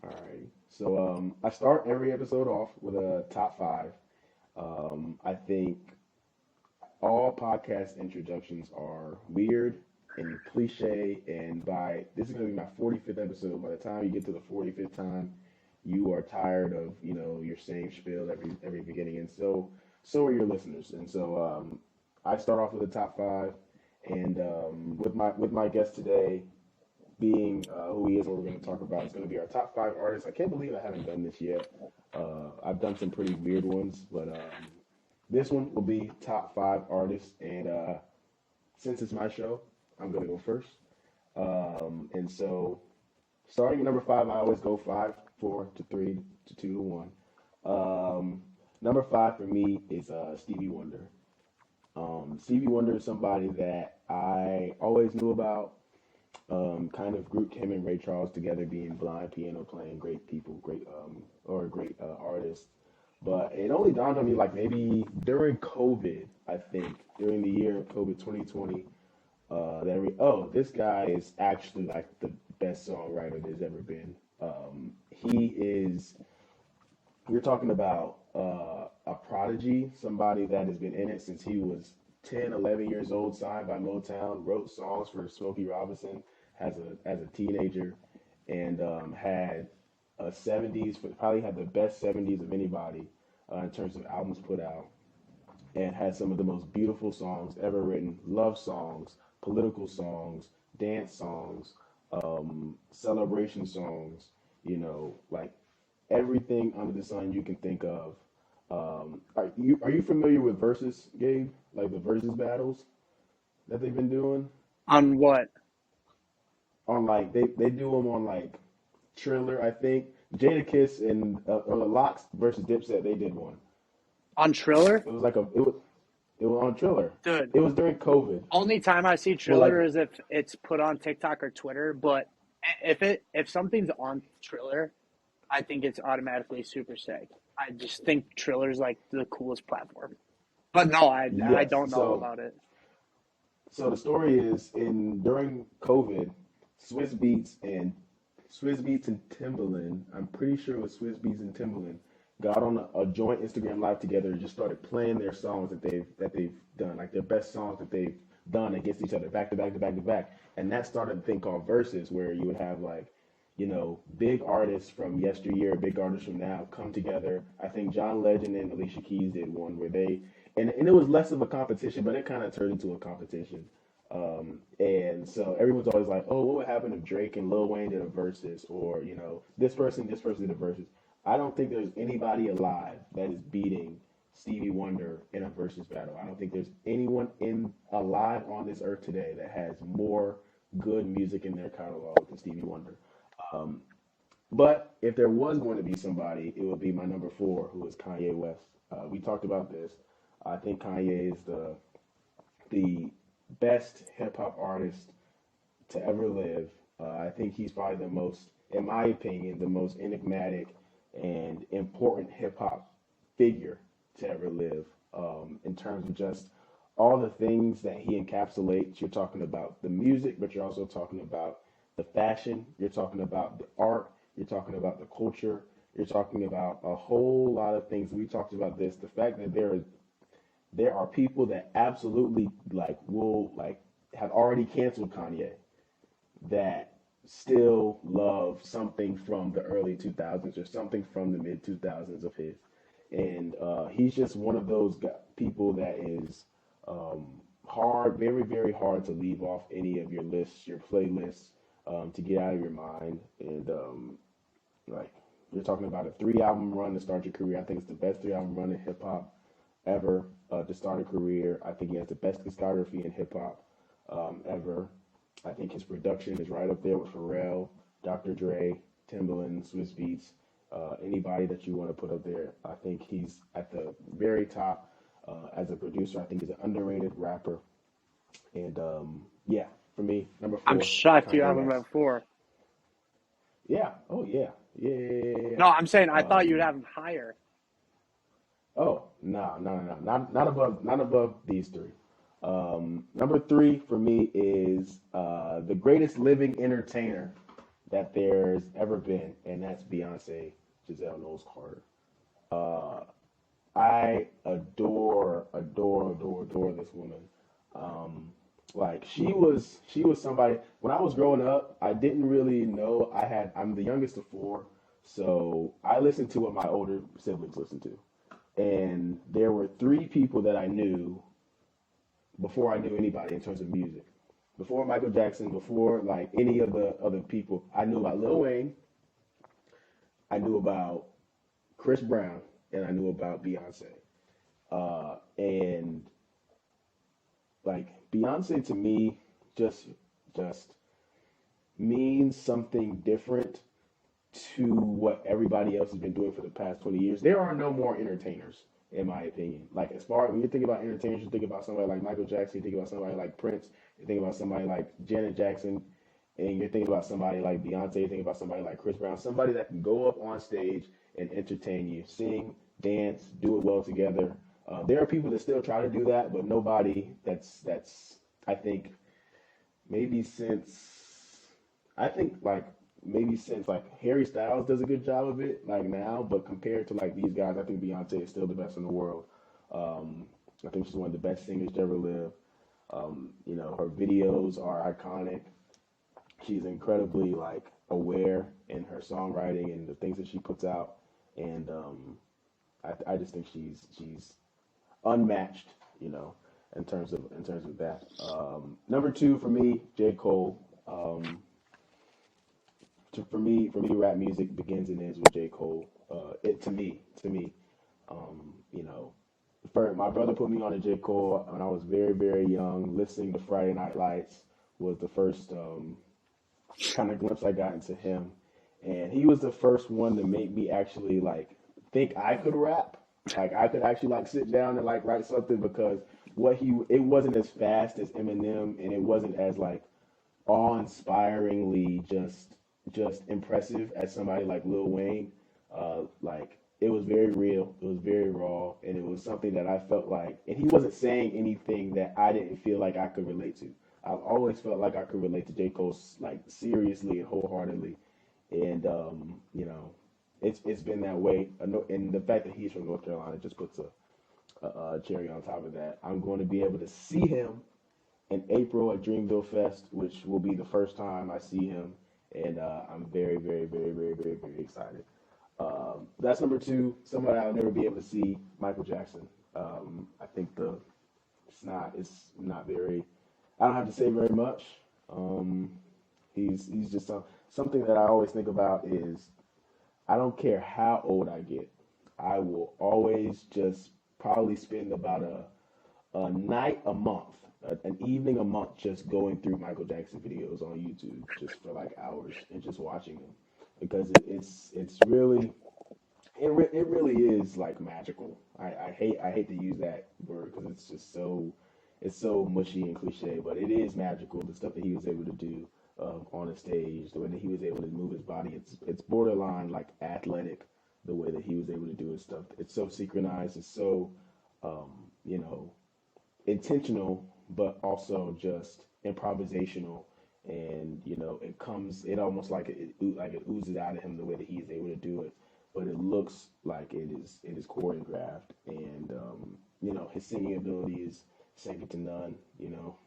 All right. So I start every episode off with a top five. I think all podcast introductions are weird and cliche, and by this is going to be my 45th episode. By the time you get to the 45th time, you are tired of your same spiel every beginning, and so are your listeners. And so I start off with a top five, and with my guest today being who he is, what we're going to talk about is going to be our top five artists. I can't believe I haven't done this yet. I've done some pretty weird ones, but this one will be top five artists. And since it's my show, I'm going to go first. And so, starting at number five, I always go five, four to three to two to one. Number five for me is Stevie Wonder. Stevie Wonder is somebody that I always knew about. Kind of grouped him and Ray Charles together, being blind piano playing great people, great artists. But it only dawned on me like maybe during COVID, I think during the year of COVID 2020, this guy is actually like the best songwriter there's ever been. He is. We're talking about a prodigy, somebody that has been in it since he was 10, 11 years old, signed by Motown, wrote songs for Smokey Robinson as a teenager, and had a 70s, probably had the best 70s of anybody in terms of albums put out, and had some of the most beautiful songs ever written, love songs, political songs, dance songs, celebration songs, like everything under the sun you can think of. Are you familiar with verses, Gabe? Like the verses battles that they've been doing On what? on like they do them on like Triller, I think. Jada Kiss and or the Locks versus Dipset, they did one. On Triller? It was on Triller. Dude, It was during COVID. only time I see Well, like Triller is if it's put on TikTok or Twitter. But if something's on Triller, I think it's automatically super sick. I just think Triller's like the coolest platform. But no, I yes. don't know about it. So the story is in during COVID, Swiss Beats and Swiss Beats and Timbaland, I'm pretty sure it was Swiss Beats and Timbaland, got on a joint Instagram live together and just started playing their songs that they've done, like their best songs that they've done against each other, back to back to back to back. And that started a thing called verses, where you would have like, big artists from yesteryear, big artists from now come together. I think John Legend and Alicia Keys did one where and it was less of a competition, but it kind of turned into a competition. And so everyone's always like, oh, what would happen if Drake and Lil Wayne did a versus, or this person did a versus. I don't think there's anybody alive that is beating Stevie Wonder in a versus battle. I don't think there's anyone in alive on this earth today that has more good music in their catalog than Stevie Wonder. Um, but if there was going to be somebody, it would be my number four, who is Kanye West. We talked about this. I think Kanye is the best hip hop artist to ever live. I think he's probably the most, in my opinion, the most enigmatic and important hip hop figure to ever live. In terms of just all the things that he encapsulates. You're talking about the music, but you're also talking about the fashion. You're talking about the art. You're talking about the culture. You're talking about a whole lot of things. We talked about this. The fact that there are people that absolutely like will like have already canceled Kanye that still love something from the early 2000s or something from the mid 2000s of his. And he's just one of those people that is hard, very, very hard to leave off any of your lists, your playlists, to get out of your mind. And like you're talking about a 3 album run to start your career. I think it's the best 3 album run in hip hop ever to start a career. I think he has the best discography in hip hop ever. I think his production is right up there with Pharrell, Dr. Dre, Timbaland, Swiss Beats, anybody that you want to put up there. I think he's at the very top as a producer. I think he's an underrated rapper. And yeah, for me, number I'm four, shocked you Kanye have him West. at four. Yeah. Oh yeah. Yeah. Yeah. Yeah. Yeah, yeah. No, I'm saying I thought you'd Um, have him higher. oh no, no, no, no, not above these three. Number three for me is the greatest living entertainer that there's ever been, and that's Beyonce Giselle Knowles Carter. Uh, I adore this woman. Like she was somebody when I was growing up, I didn't really know I'm the youngest of four, so I listened to what my older siblings listened to. And there were three people that I knew before I knew anybody in terms of music. Before Michael Jackson, before like any of the other people, I knew about Lil Wayne, I knew about Chris Brown, and I knew about Beyonce. And like Beyonce to me just means something different to what everybody else has been doing for the past 20 years. There are no more entertainers, in my opinion. Like as far when you think about entertainers, you think about somebody like Michael Jackson, you think about somebody like Prince, you think about somebody like Janet Jackson, and you're thinking about somebody like Beyonce, you think about somebody like Chris Brown, somebody that can go up on stage and entertain you, sing, dance, do it well together. There are people that still try to do that, but nobody that's I think maybe since I think like maybe since like Harry Styles does a good job of it like now, but compared to like these guys, I think Beyonce is still the best in the world. Um, I think she's one of the best singers to ever live. Her videos are iconic. She's incredibly like aware in her songwriting and the things that she puts out, and I just think she's unmatched, in terms of that. Number two for me, J. Cole. For me, rap music begins and ends with J. Cole. It to me, um, you know, my brother put me on to J. Cole when I was very, very young. Listening to Friday Night Lights was the first kind of glimpse I got into him, and he was the first one to make me actually like think I could rap. Like I could actually like sit down and like write something because it wasn't as fast as Eminem, and it wasn't as like awe-inspiringly just impressive as somebody like Lil Wayne. Like it was very real, it was very raw, and it was something that I felt like, and he wasn't saying anything that I didn't feel like I could relate to. I've always felt like I could relate to J. Cole like seriously and wholeheartedly, and it's been that way. And the fact that he's from North Carolina just puts a cherry on top of that. I'm going to be able to see him in April at Dreamville Fest, which will be the first time I see him, and I'm very, very, very, very, very, very excited. That's number two. Somebody I'll never be able to see, Michael Jackson. I think it's not very. I don't have to say very much. Um, he's just something that I always think about is I don't care how old I get, I will always just probably spend about a night a month, an evening a month, just going through Michael Jackson videos on YouTube just for like hours and just watching them because it's really it really is like magical. I hate to use that word because it's so mushy and cliche, but it is magical. The stuff that he was able to do on a stage, the way that he was able to move his body, it's borderline like athletic. The way that he was able to do his stuff, it's so synchronized. It's so um, you know intentional, but also just improvisational. And it almost like it oozes out of him the way that he's able to do it. But it looks like it is choreographed, and his singing ability is second to none.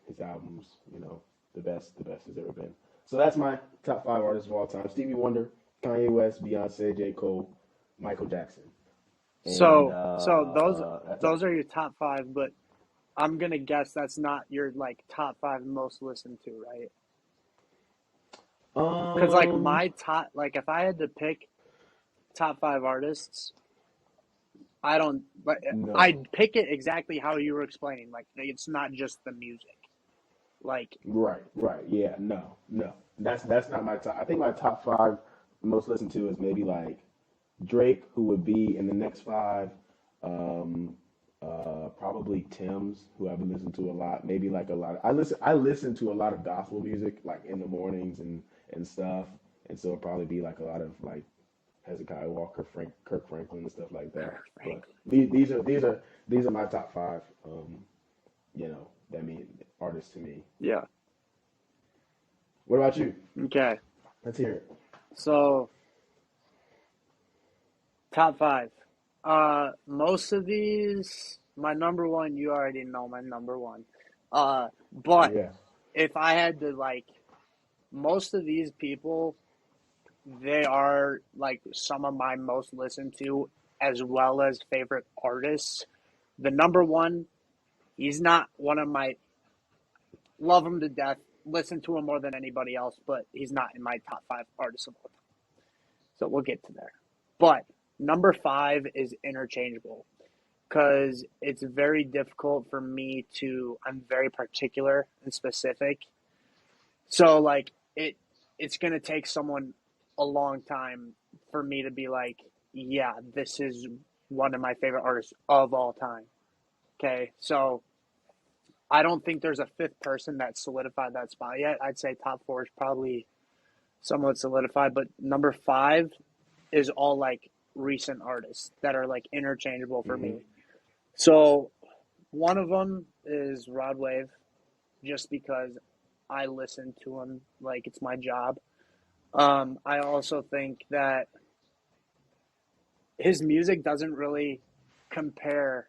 His albums, the best has ever been. So that's my top five artists of all time: Stevie Wonder, Kanye West, Beyonce, J. Cole, Michael Jackson, and So that's it. those are your top five, but I'm gonna guess that's not your like top five most listened to, right? Because like Um, my top, like if I had to pick top five artists, I don't, but no. I'd pick it exactly how you were explaining. Like it's not just the music. Like Right, right. Yeah, no, no. That's not my top. I think my top five most listened to is maybe like Drake, who would be in the next five. Um, probably Tim's, who I've been listening to a lot. Maybe like a lot. I listen to a lot of gospel music, like in the mornings and stuff. And so it'll probably be like a lot of like Hezekiah Walker, Kirk Franklin, and stuff like that. But Frank. these are my top five. That mean artists to me. Yeah. What about you? Okay. Let's hear it. So top five. Most of these, my number one, you already know my number one. But Yeah. if I had to like, most of these people, they are like some of my most listened to as well as favorite artists. The number one, he's not one of my love him to death, listen to him more than anybody else, but he's not in my top five artists of all time. So we'll get to there. But number five is interchangeable because it's very difficult for me to. I'm very particular and specific. So like it's gonna take someone a long time for me to be like, yeah, this is one of my favorite artists of all time. Okay, so I don't think there's a fifth person that solidified that spot yet. I'd say top four is probably somewhat solidified, but number five is all like recent artists that are like interchangeable for Mm-hmm. me. So one of them is Rod Wave, just because I listen to him like it's my job. I also think that his music doesn't really compare.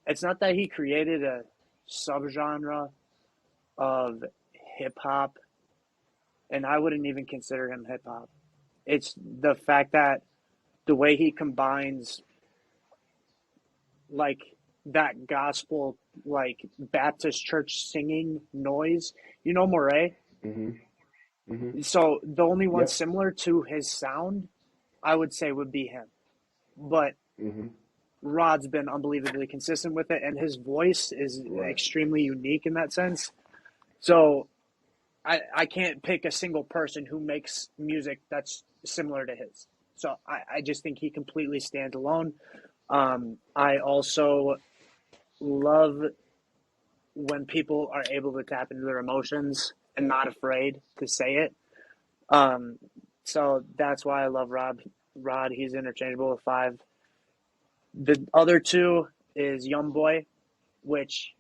It's not that he created a subgenre of hip hop, and I wouldn't even consider him hip hop. It's the fact that the way he combines like that gospel, like Baptist church singing noise. You know Moray? Mm-hmm. Mm-hmm. So the only one Yep. similar to his sound, I would say, would be him. But Mm-hmm. Rod's been unbelievably consistent with it, and his voice is Right. extremely unique in that sense. So I can't pick a single person who makes music that's similar to his. So I just think he completely stands alone. I also love when people are able to tap into their emotions and not afraid to say it. Um, so that's why I love Rob. Rod, he's interchangeable with five. The other two is Young Boy, which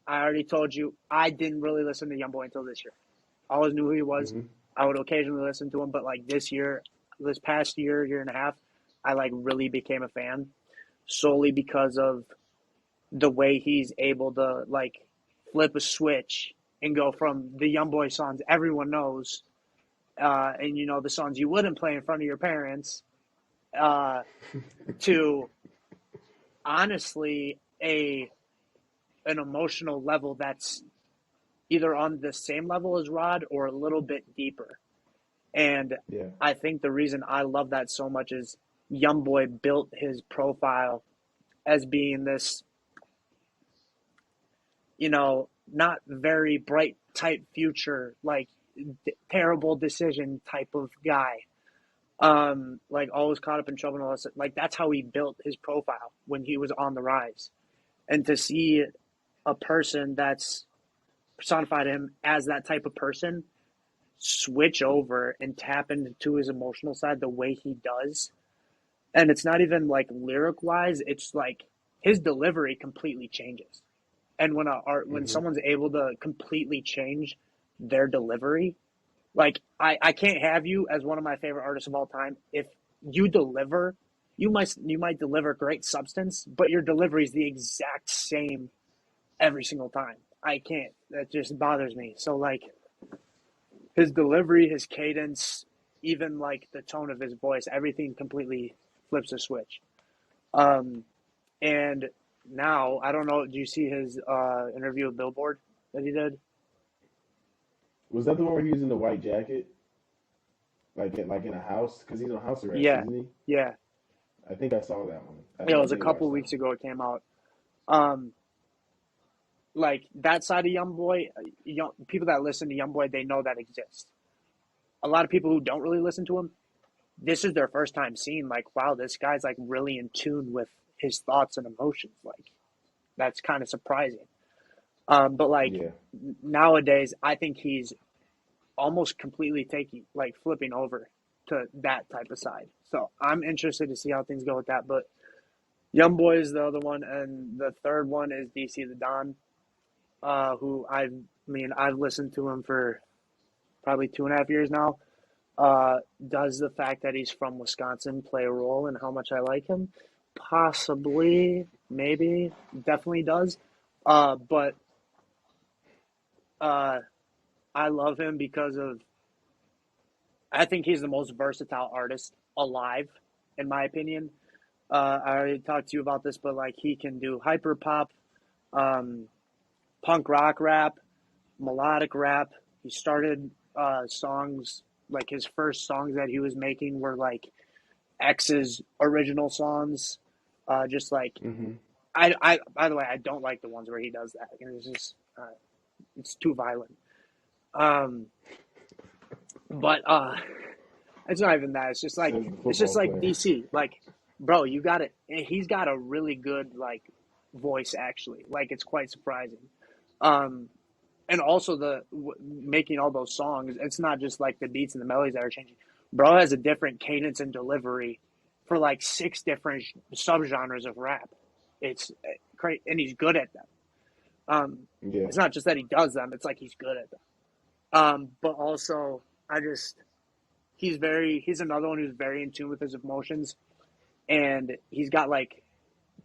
I already told you I didn't really listen to Young Boy until this year. I always knew who he was. Mm-hmm. I would occasionally listen to him, but like this year, this past year, year and a half, I like really became a fan solely because of the way he's able to like flip a switch and go from the Young Boy songs everyone knows, and you know the songs you wouldn't play in front of your parents, uh, to honestly a an emotional level that's either on the same level as Rod or a little bit deeper. And Yeah. I think the reason I love that so much is Young Boy built his profile as being this, you know, not very bright type future, like terrible decision type of guy. Like always caught up in trouble and all this. Like that's how he built his profile when he was on the rise. And to see a person that's personified him as that type of person switch over and tap into his emotional side the way he does. And it's not even like lyric wise, it's like his delivery completely changes. And when Mm-hmm. someone's able to completely change their delivery, like I can't have you as one of my favorite artists of all time if you deliver you might deliver great substance, but your delivery is the exact same every single time. I can't. That just bothers me. So like his delivery, his cadence, even like the tone of his voice, everything completely flips a switch. Um, and now I don't know. Do you see his interview with Billboard that he did? Was that the one where he was in the white jacket, like in a house? Because he's on house arrest, Yeah, isn't he? yeah. I think I saw that one. It I was a need to couple watch that weeks one. ago. It came out. Um, like that side of Young Boy, young people that listen to Young Boy, they know that exists. A lot of people who don't really listen to him, this is their first time seeing like, wow, this guy's like really in tune with his thoughts and emotions. Like that's kind of surprising. But like Yeah. nowadays, I think he's almost completely taking like flipping over to that type of side. So I'm interested to see how things go with that. But Young Boy is the other one, and the third one is DC the Don, who I've listened to him for probably 2.5 years now. Does the fact that he's from Wisconsin play a role in how much I like him? Possibly, maybe, definitely does. But uh, I love him because of I think he's the most versatile artist alive, in my opinion. I already talked to you about this, but like he can do hyper pop, um, punk rock rap, melodic rap. He started songs like his first songs that he was making were like X's original songs. Just like Hmm. I by the way, I don't like the ones where he does that. It's just it's too violent. Um, but it's not even that. Says the It's just football like player. DC. Like, bro, you got it. He's got a really good like voice actually. Like it's quite surprising. Um, and also making all those songs. It's not just like the beats and the melodies that are changing. Bro has a different cadence and delivery for like six different subgenres of rap. It's great, and he's good at them. Um, Yeah. it's not just that he does them; it's like he's good at them. But also, I just he's another one who's very in tune with his emotions, and he's got like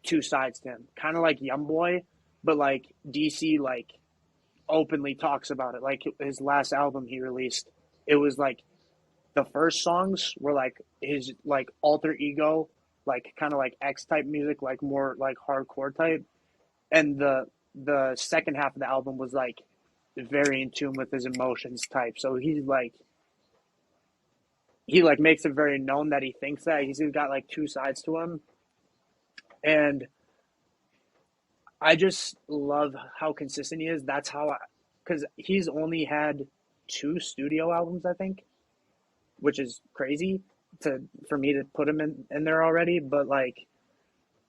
two sides to him, kind of like YoungBoy, but like DC like openly talks about it. Like his last album he released, it was like the first songs were like his like alter ego, like kind of like X type music, like more like hardcore type, and the second half of the album was like very in tune with his emotions type. So he like makes it very known that he thinks that he's got like two sides to him, and I just love how consistent he is. That's how because he's only had two studio albums, I think, which is crazy to for me to put him in there already. But like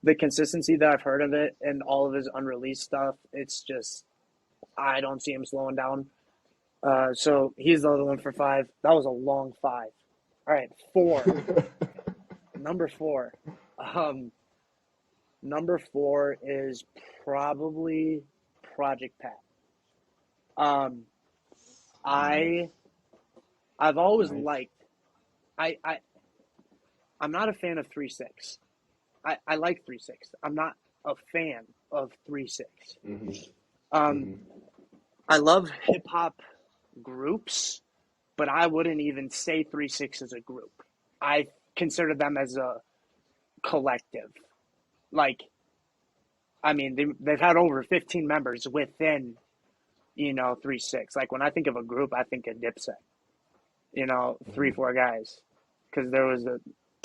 the consistency that I've heard of it and all of his unreleased stuff, it's just I don't see him slowing down. So he's the other one for five. That was a long five. All right, four. Number four. Um, Number four is probably Project Pat. Um, Nice. I I've always Nice. liked I, I I'm not a fan of 3-6. I like 3-6. I'm not a fan of 3-6. Hmm. Um, Hmm. I love hip hop groups, but I wouldn't even say 3-6 is a group. I consider them as a collective. Like, I mean, they've had over 15 members within, 3-6. Like, when I think of a group, I think of Dipset, three, Hmm. four guys. Because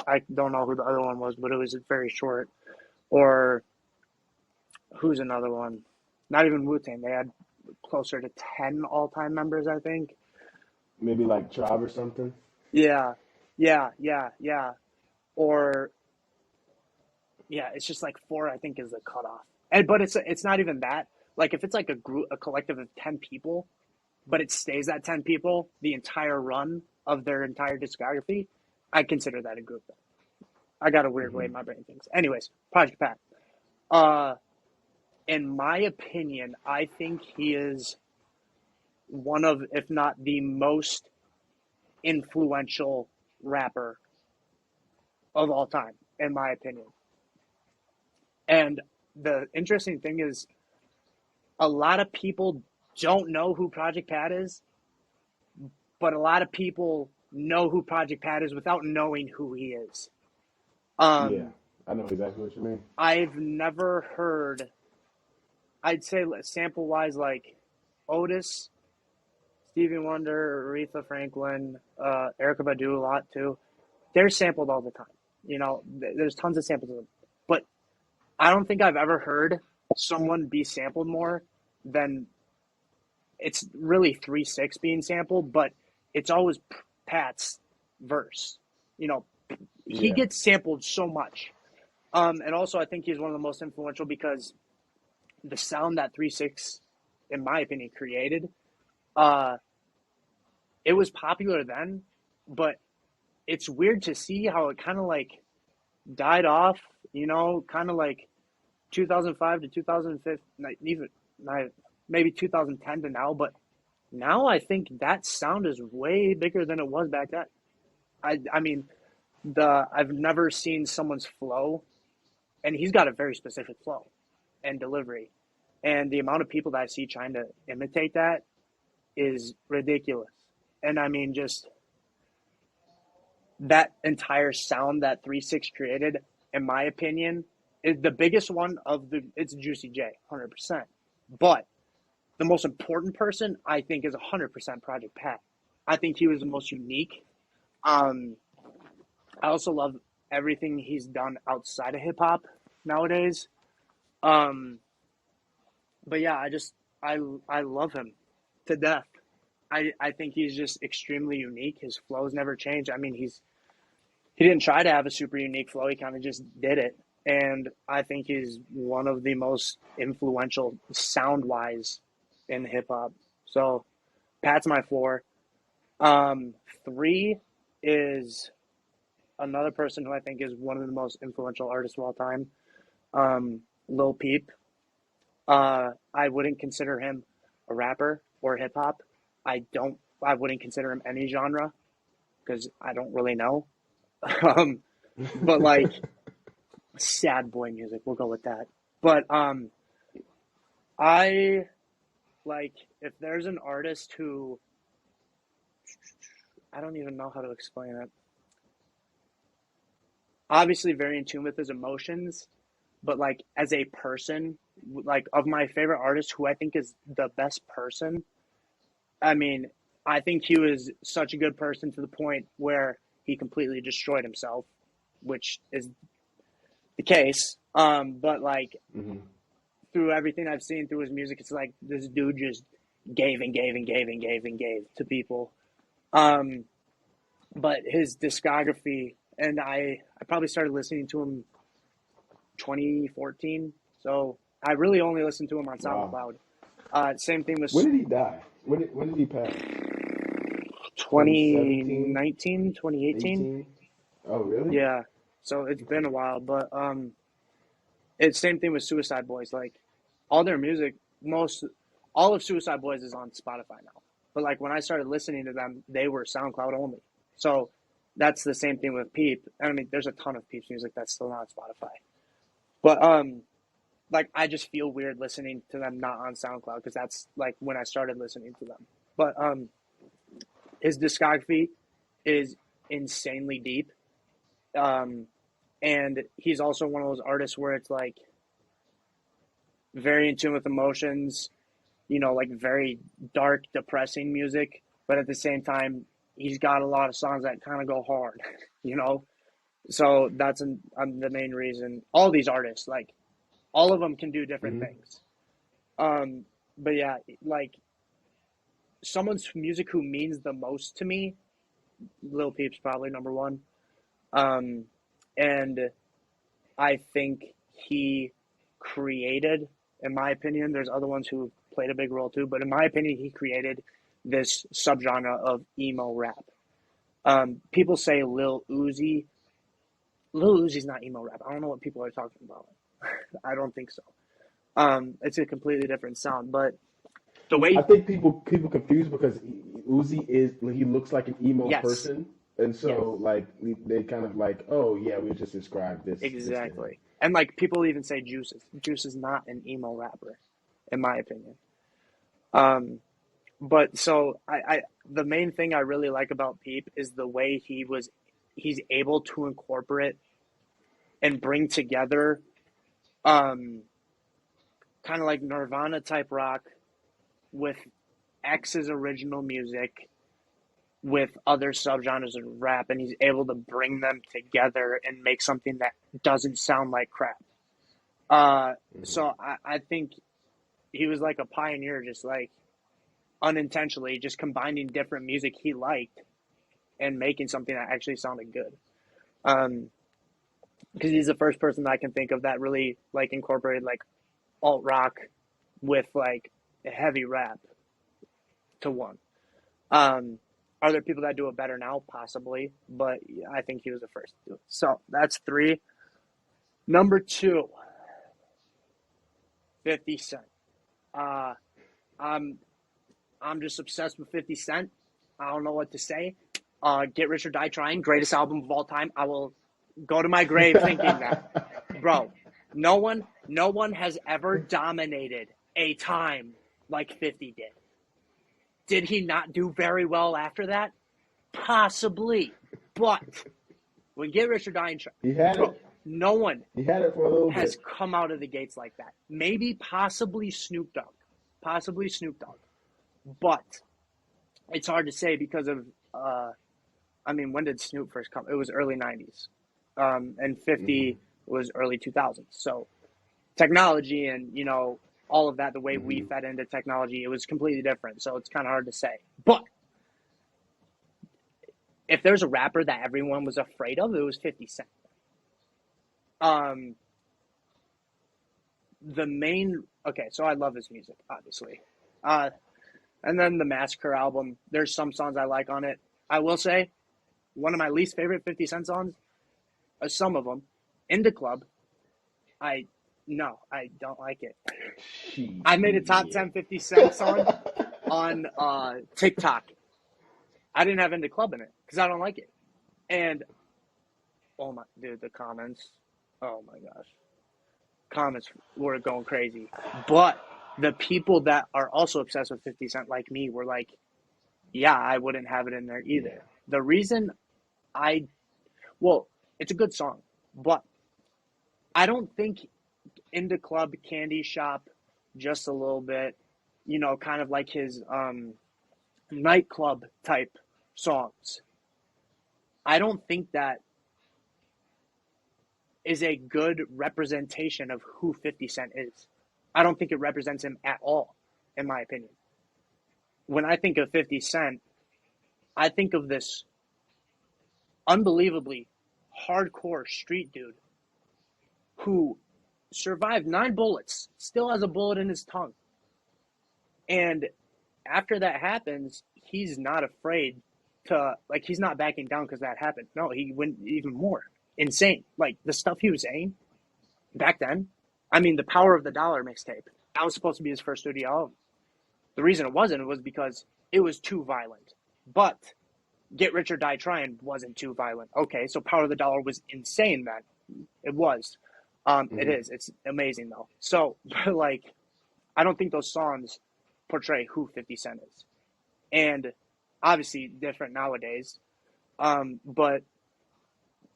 I don't know who the other one was, but it was very short. Or who's another one? Not even Wu Tang. They had closer to 10 all time members, I think. Maybe like Tribe or something. Yeah, yeah. Or yeah, it's just like four. I think is the cutoff. But it's not even that. Like if it's like a collective of 10 people, but it stays at 10 people the entire run of their entire discography, I consider that a group. I got a weird way Hmm. my brain thinks. Anyways, Project Pat. Uh, in my opinion, I think he is one of, if not the most influential rapper of all time, in my opinion. And the interesting thing is, a lot of people don't know who Project Pat is, but a lot of people know who Project Pat is without knowing who he is. Yeah, Um, I know exactly what you mean. I've never heard, I'd say sample wise, like Otis, Stevie Wonder, Aretha Franklin, Erica Badu a lot too. They're sampled all the time. There's tons of samples of them. But I don't think I've ever heard someone be sampled more than it's really 3-6 being sampled, but it's always Pat's verse. You know, he Yeah. gets sampled so much. And also, I think he's one of the most influential because the sound that 3-6, in my opinion, created, uh, it was popular then, but it's weird to see how it kind of like died off, kind of like 2005 to 2015, even maybe 2010 to now. But now I think that sound is way bigger than it was back then. I mean, I've never seen someone's flow, and he's got a very specific flow and delivery, and the amount of people that I see trying to imitate that is ridiculous. And I mean, just that entire sound that 3-6 created, in my opinion, is the biggest one of the. It's Juicy J, 100%. But the most important person, I think, is 100% Project Pat. I think he was the most unique. Um, I also love everything he's done outside of hip hop nowadays. Um, but yeah, I love him to death. I think he's just extremely unique. His flows never change. I mean, he didn't try to have a super unique flow. He kind of just did it. And I think he's one of the most influential sound wise in hip hop. So Pat's my 4. 3 is another person who I think is one of the most influential artists of all time, Lil Peep. I wouldn't consider him a rapper or hip hop. I wouldn't consider him any genre because I don't really know. um, but like sad boy music, we'll go with that. But I like if there's an artist who I don't even know how to explain it. Obviously, very in tune with his emotions, but like as a person, like of my favorite artist, who I think is the best person. I mean, I think he was such a good person to the point where he completely destroyed himself, which is the case. But like Hmm. through everything I've seen through his music, it's like this dude just gave and gave and gave and gave and gave to people. Um, but his discography, and I probably started listening to him 2014, so I really only listened to him on Wow. SoundCloud. Same thing with When did he die? When did he pass? 2017, 2019, 2018. 18? Oh, really? Yeah, so it's been Okay. a while, but it's same thing with Suicide Boys. Like all their music, most all of Suicide Boys is on Spotify now. But like when I started listening to them, they were SoundCloud only. So that's the same thing with Peep. I mean, there's a ton of Peep's music that's still not on Spotify. But like I just feel weird listening to them not on SoundCloud because that's like when I started listening to them. But his discography is insanely deep. Um, and he's also one of those artists where it's like very in tune with emotions, like very dark, depressing music, but at the same time, he's got a lot of songs that kind of go hard, you know? So that's the main reason. All these artists, like, all of them can do different Hmm. things. Um, but yeah, like, someone's music who means the most to me, Lil Peep's probably number one. Um, and I think he created, in my opinion, there's other ones who played a big role too, but in my opinion, he created this subgenre of emo rap. People say Lil Uzi. Lil Uzi's not emo rap. I don't know what people are talking about. I don't think so. It's a completely different sound, but the I way, think people confuse because Uzi he looks like an emo yes, person, and yes, so like they kind of like, oh yeah, we just described this to him. exactly. And like people even say Juice is not an emo rapper, in my opinion. Um, But so the main thing I really like about Peep is the way he's able to incorporate and bring together um kind of like Nirvana type rock with X's original music with other subgenres of rap, and he's able to bring them together and make something that doesn't sound like crap. Uh Hmm. so I think he was like a pioneer, just like unintentionally just combining different music he liked and making something that actually sounded good. Um, because he's the first person that I can think of that really like incorporated like alt rock with like heavy rap to one. Um, are there people that do it better now? Possibly, but I think he was the first to do it. So that's 3. Number 2, 50 Cent. Uh, I'm I'm just obsessed with 50 Cent. I don't know what to say. Get Rich or Die Trying, greatest album of all time. I will go to my grave thinking that. Bro, no one has ever dominated a time like 50 did. Did he not do very well after that? Possibly. But when Get Rich or Die Trying, He had bro, it. no one He had it for a little has bit. come out of the gates like that. Maybe possibly Snoop Dogg. But it's hard to say because of when did Snoop first come? It was early 90s. And 50 was early 2000s. So technology and, all of that, the way we fed into technology, it was completely different. So it's kind of hard to say. But if there's a rapper that everyone was afraid of, it was 50 Cent. So I love his music, obviously. And then the Massacre album, there's some songs I like on it. I will say, one of my least favorite 50 Cent songs, some of them, In the Club, I don't like it. I made a top 10 50 Cent song on TikTok. I didn't have In the Club in it because I don't like it. And, oh my, dude, the comments, oh my gosh. Comments were going crazy. But the people that are also obsessed with 50 Cent like me were like, yeah, I wouldn't have it in there either. Yeah. The reason it's a good song, but I don't think In the Club, Candy Shop, just a little bit, kind of like his nightclub type songs. I don't think that is a good representation of who 50 Cent is. I don't think it represents him at all, in my opinion. When I think of 50 Cent, I think of this unbelievably hardcore street dude who survived 9 bullets, still has a bullet in his tongue. And after that happens, he's not afraid to, he's not backing down because that happened. No, he went even more insane. Like, the stuff he was saying back then, the Power of the Dollar mixtape, that was supposed to be his first studio album. The reason it wasn't was because it was too violent. But Get Rich or Die Trying wasn't too violent. Okay, so Power of the Dollar was insane then. It was. It is. It's amazing, though. So, I don't think those songs portray who 50 Cent is. And obviously different nowadays. But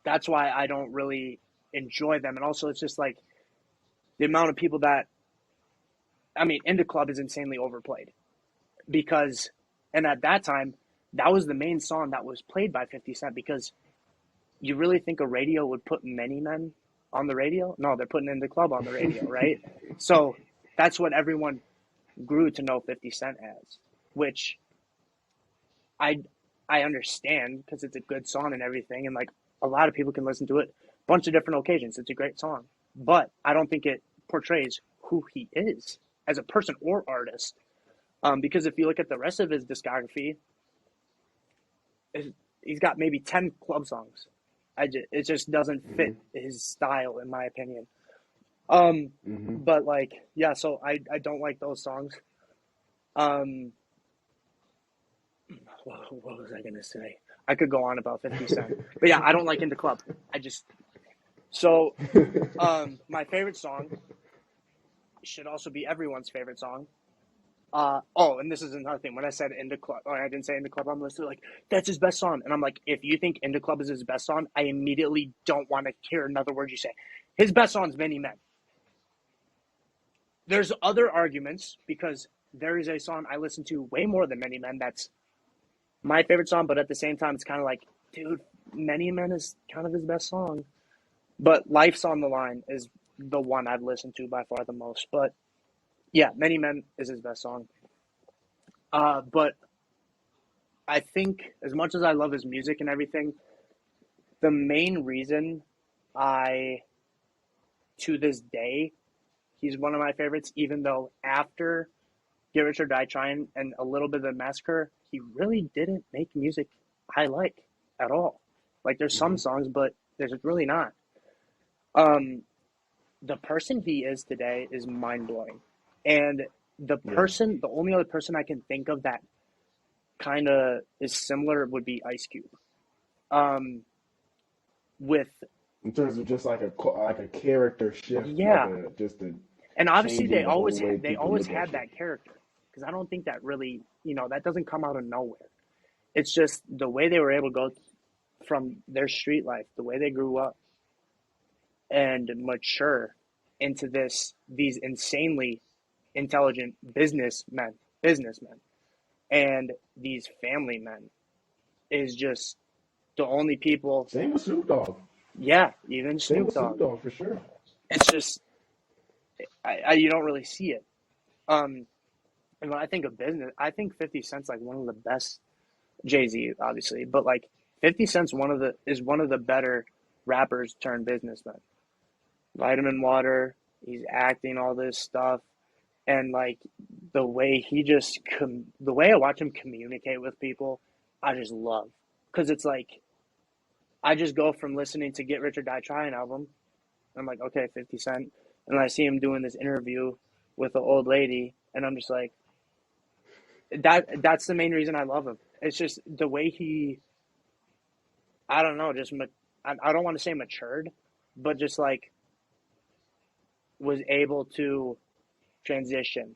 that's why I don't really enjoy them. And also, it's just the amount of people that, In the Club is insanely overplayed. And at that time, that was the main song that was played by 50 Cent because you really think a radio would put Many Men on the radio? No, they're putting In the Club on the radio, right? So that's what everyone grew to know 50 Cent as, which I understand because it's a good song and everything. And a lot of people can listen to it a bunch of different occasions. It's a great song, but I don't think it portrays who he is as a person or artist. Because if you look at the rest of his discography, he's got maybe 10 club songs. It just doesn't fit his style, in my opinion. But so I don't like those songs. What was I gonna say? I could go on about 50 Cent, but yeah, I don't like In the Club. My favorite song should also be everyone's favorite song. And this is another thing. When I said In the Club, or I didn't say In the Club, I'm listening that's his best song. And I'm like, if you think In the Club is his best song, I immediately don't want to hear another word you say. His best song is Many Men. There's other arguments because there is a song I listen to way more than Many Men that's my favorite song, but at the same time, it's kind of dude, Many Men is kind of his best song. But Life's on the Line is the one I've listened to by far the most. But yeah, Many Men is his best song. But I think as much as I love his music and everything, the main reason to this day, he's one of my favorites, even though after Get Rich or Die Trying and a little bit of the Massacre, he really didn't make music I like at all. There's some songs, but there's really not. The person he is today is mind-blowing. And the only other person I can think of that kind of is similar would be Ice Cube. Um, with In terms of just like a character shift, like yeah, a just a and obviously changing the whole way they people always look had at you. that character because I don't think that really that doesn't come out of nowhere. It's just the way they were able to go from their street life, the way they grew up and mature into these insanely intelligent businessmen, and these family men is just the only people. Same with Snoop Dogg. Yeah, even Same Snoop with Snoop Dogg. Dogg for sure. It's just you don't really see it. Um, and when I think of business, I think 50 Cent's like one of the best. Jay-Z, obviously, but like 50 Cent's one of the better rappers turned businessmen. Vitamin Water, he's acting all this stuff, and like the way the way I watch him communicate with people, I just love because it's like I just go from listening to Get Rich or Die Trying album. I'm like, okay, 50 Cent, and I see him doing this interview with an old lady, and I'm just like, that's the main reason I love him. It's just the way I don't know, I don't want to say matured, but just like was able to transition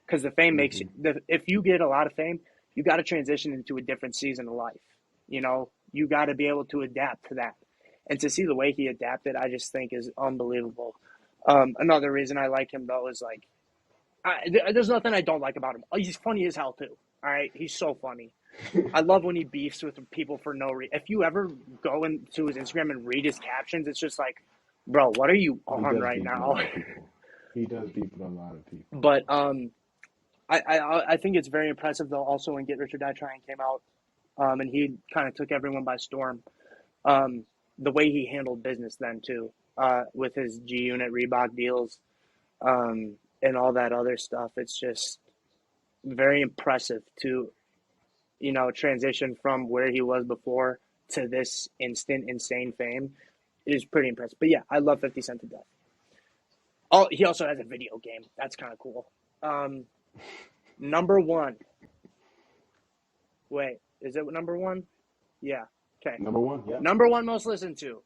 because the fame makes Hmm. if you get a lot of fame, you got to transition into a different season of life. You got to be able to adapt to that, and to see the way he adapted, I just think is unbelievable. Another reason I like him though is like there's nothing I don't like about him. He's funny as hell too. All right, he's so funny. I love when he beefs with people for no reason. If you ever go into his Instagram and read his captions, it's just like, bro, what are you He on does right beef with a now? lot of people. He does beef with a lot of people. But I think it's very impressive though. Also, when Get Rich or Die Trying came out, and he kind of took everyone by storm. The way he handled business then too, with his G Unit Reebok deals, and all that other stuff. It's just very impressive to transition from where he was before to this instant insane fame is pretty impressive. But yeah, I love 50 Cent to death. Oh, he also has a video game. That's kind of cool. Um, number one. Wait, is it number one? Yeah. Okay. Number one, yeah. Number one most listened to.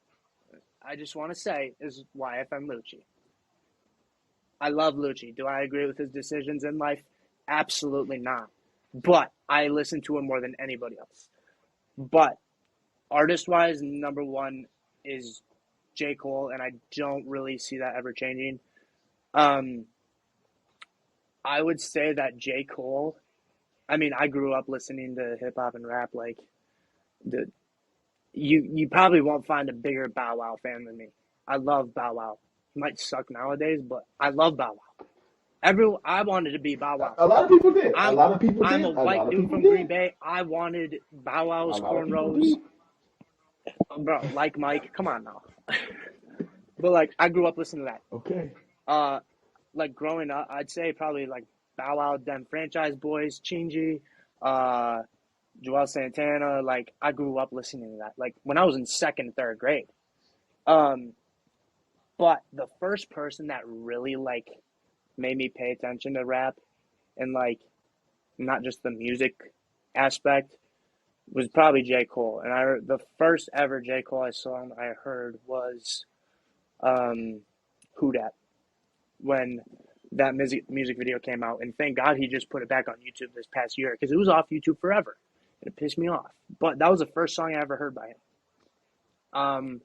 I just want to say is YFN Lucci. I love Lucci. Do I agree with his decisions in life? Absolutely not. But I listen to him more than anybody else. But artist wise, number one is J. Cole, and I don't really see that ever changing. Um, I would say that J. Cole. I mean, I grew up listening to hip hop and rap. Like, the you probably won't find a bigger Bow Wow fan than me. I love Bow Wow. He might suck nowadays, but I love Bow Wow. I wanted to be Bow Wow. A lot of people did. A I'm lot of people I'm a did. A white lot of dude people from Green did. Bay. I wanted Bow A Wow's lot of people cornrows. did. Bro, like Mike, come on now. But like I grew up listening to that. Okay. Like growing up, I'd say probably like Bow Wow, them Franchise Boys, Chingy, uh, Joel Santana. Like I grew up listening to that. Like when I was in second, third grade. Um, but the first person that really like made me pay attention to rap and like not just the music aspect was probably J. Cole. And the first ever J. Cole song I heard was Who Dat when that music video came out. And thank God he just put it back on YouTube this past year because it was off YouTube forever. And it pissed me off. But that was the first song I ever heard by him.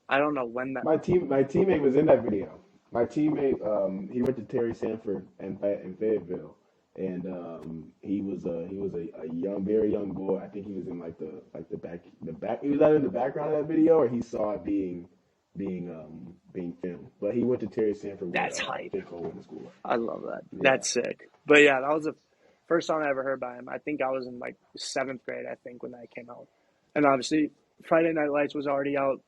I don't know when that. My teammate was in that video. My teammate, he went to Terry Sanford in Fayetteville, and he was a young, very young boy. I think he was in the back. He was either in the background of that video or he saw it being filmed. But he went to Terry Sanford where That's hype. J. Cole went to school. I love that. Yeah. That's sick. But yeah, that was the first song I ever heard by him. I think I was in like seventh grade, I think, when that came out. And obviously, Friday Night Lights was already out.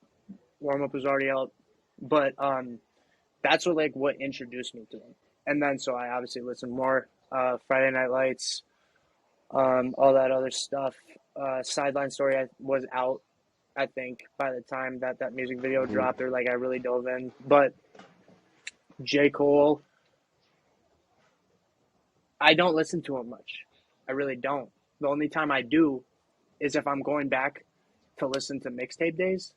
Warm Up was already out. But that's what introduced me to him. And then so I obviously listened more. Friday Night Lights, all that other stuff. Sideline Story was out, I think, by the time that music video Mhm. dropped, or like I really dove in. But J. Cole, I don't listen to him much. I really don't. The only time I do is if I'm going back to listen to mixtape days.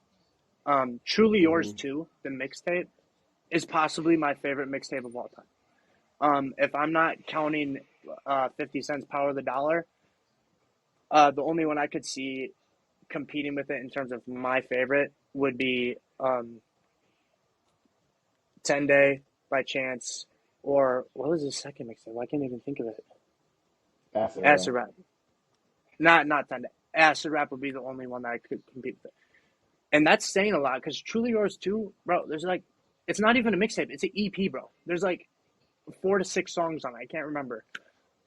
Truly Yours Hmm. 2, the mixtape, is possibly my favorite mixtape of all time. If I'm not counting 50 Cent's Power of the Dollar, the only one I could see competing with it in terms of my favorite would be 10 Day by Chance, or what was the second mixtape? I can't even think of it. Acid Acid rap. Rap. Not 10 Day. Acid Rap would be the only one that I could compete with it. And that's saying a lot because Truly Yours 2, bro, there's like, it's not even a mixtape. It's an EP, bro. There's like 4 to 6 songs on it. I can't remember.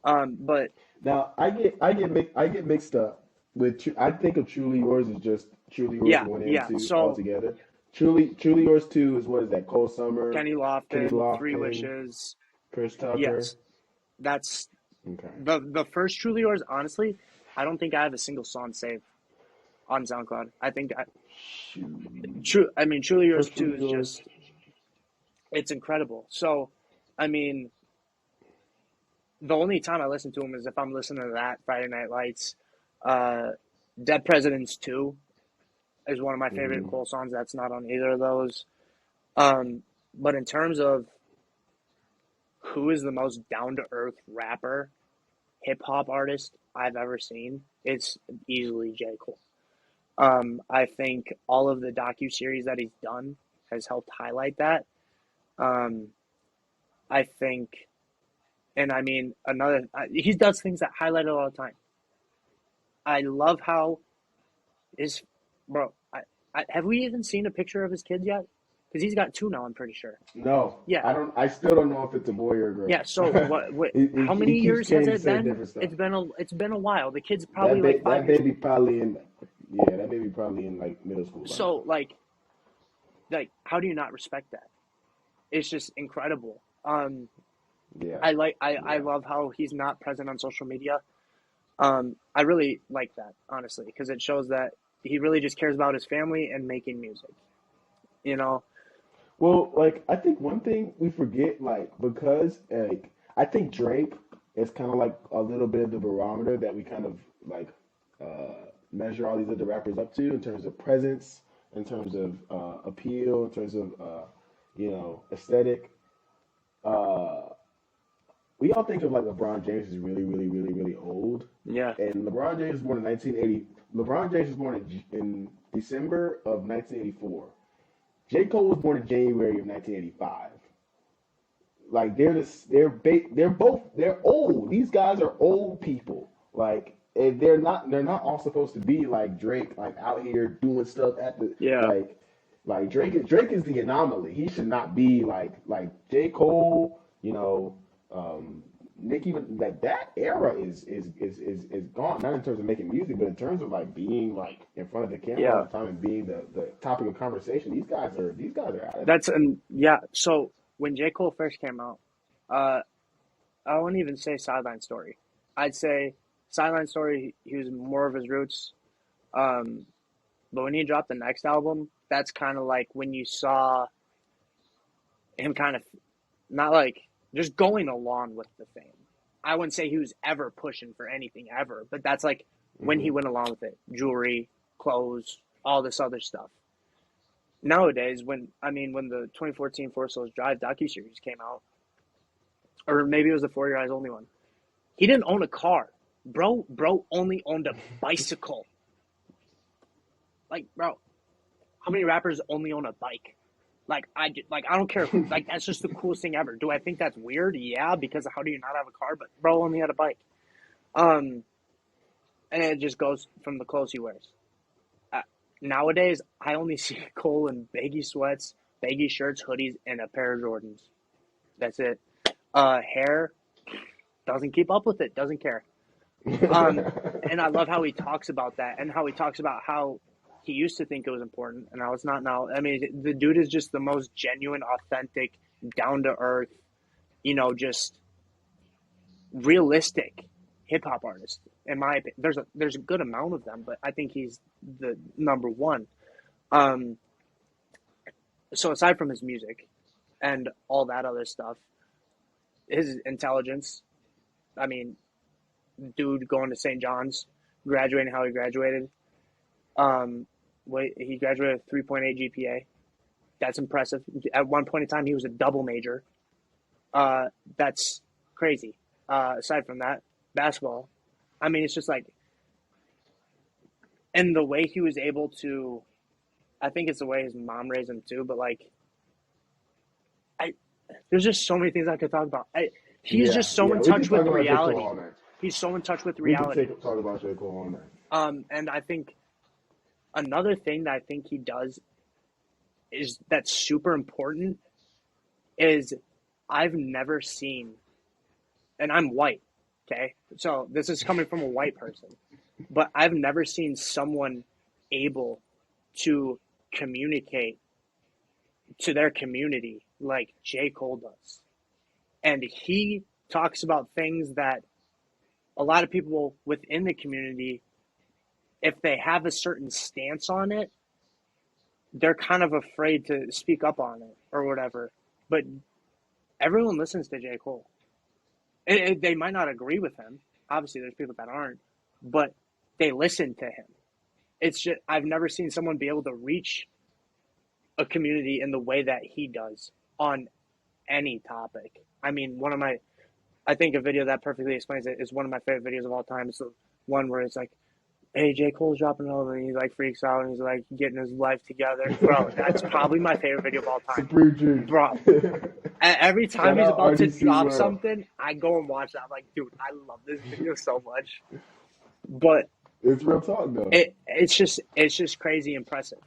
But Now I get mixed up with. I think of Truly Yours as just Truly Yours yeah, one and yeah. two all So together. Truly Yours two is what is that? Cold Summer, Kenny Kenny Lofton, Three Lofton, Wishes. Chris Tucker. Yes, that's Okay. the first Truly Yours. Honestly, I don't think I have a single song saved on SoundCloud. I think Shoot. true. I mean, Truly Yours First 2 Truly is Yours. just it's incredible. So, I mean, the only time I listen to him is if I'm listening to that Friday Night Lights. Uh, Dead Presidents 2 is one of my favorite Hmm. Cole songs. That's not on either of those. Um, but in terms of who is the most down to earth rapper, hip hop artist I've ever seen, it's easily J. Cole. I think all of the docu series that he's done has helped highlight that. Um, I think, and I mean, he does things that highlight it all the time. I love how his, bro, have we even seen a picture of his kids yet? Because he's got two now, I'm pretty sure. No, Yeah, I don't. I still don't know if it's a boy or a yeah. girl. So what, he, how he many keeps years has changing, it saying been? different stuff. It's been a while. The kid's probably That like ba- five that years baby old. probably in yeah, that baby probably in like middle school by So now. how do you not respect that? It's just incredible. Yeah, I yeah. love how he's not present on social media. I really like that, honestly, because it shows that he really just cares about his family and making music. You know? Well, like I think one thing we forget, like because like I think Drake is kind of like a little bit of the barometer that we kind of like measure all these other rappers up to in terms of presence, in terms of appeal, in terms of aesthetic. Uh, we all think of like LeBron James is really, really, really, really old, Yeah. and LeBron James was born in 1980. LeBron James was born in December of 1984. J. Cole was born in January of 1985. Like they're old. These guys are old people. Like and they're not all supposed to be like Drake, like out here doing stuff at the Yeah. like Drake is the anomaly. He should not be like J. Cole, Nicki, like that era is gone. Not in terms of making music, but in terms of like being like in front of the camera all Yeah. the time and being the topic of conversation. These guys are out of there. That's and yeah. So when J. Cole first came out, uh, I wouldn't even say Sideline Story. I'd say Sideline Story. He was more of his roots. Um, but when he dropped the next album, that's kind of like when you saw him kind of not like just going along with the thing. I wouldn't say he was ever pushing for anything ever, but that's like when he Hmm. went along with it. Jewelry, clothes, all this other stuff. Nowadays, when the 2014 Forest Hills Drive docuseries came out, or maybe it was the 4 Your Eyes Only one, he didn't own a car. Bro only owned a bicycle. Like, bro, how many rappers only own a bike? I don't care. Like that's just the coolest thing ever. Do I think that's weird? Yeah, because how do you not have a car? But bro only had a bike. Um, and it just goes from the clothes he wears. Uh, Nowadays, I only see Cole in baggy sweats, baggy shirts, hoodies, and a pair of Jordans. That's it. Hair doesn't keep up with it. Doesn't care. Um, and I love how he talks about that, and how he talks about how he used to think it was important, and how it's not now. I mean, the dude is just the most genuine, authentic, down to earth, just realistic hip hop artist. In my opinion, there's a good amount of them, but I think he's the number one. Um, so aside from his music and all that other stuff, his intelligence. I mean, dude going to St. John's, graduating how he graduated. He graduated with 3.8 GPA. That's impressive. At one point in time, he was a double major. That's crazy. Aside from that, basketball. I mean, it's just like, and the way he was able to, I think it's the way his mom raised him too. But like, there's just so many things I could talk about. He's just so in We can touch with talk about J. Cole reality. all night. He's so in touch with We can reality. talk about J. Cole all night. And I think another thing that I think he does is that's super important is I've never seen, and I'm white, okay? So this is coming from a white person, but I've never seen someone able to communicate to their community like J. Cole does. And he talks about things that a lot of people within the community, if they have a certain stance on it, they're kind of afraid to speak up on it or whatever. But everyone listens to J. Cole. They might not agree with him. Obviously, there's people that aren't, but they listen to him. It's just I've never seen someone be able to reach a community in the way that he does on any topic. I mean, I think a video that perfectly explains it is one of my favorite videos of all time. It's the one where it's like, hey, J. Cole's dropping over, and he like freaks out, and he's like getting his life together. Bro, that's probably my favorite video of all time. Supreme Dream. Bro, every time Shout he's out about to RDC drop World. something, I go and watch that. I'm like, dude, I love this video so much. But It's real talk though. it's just crazy impressive.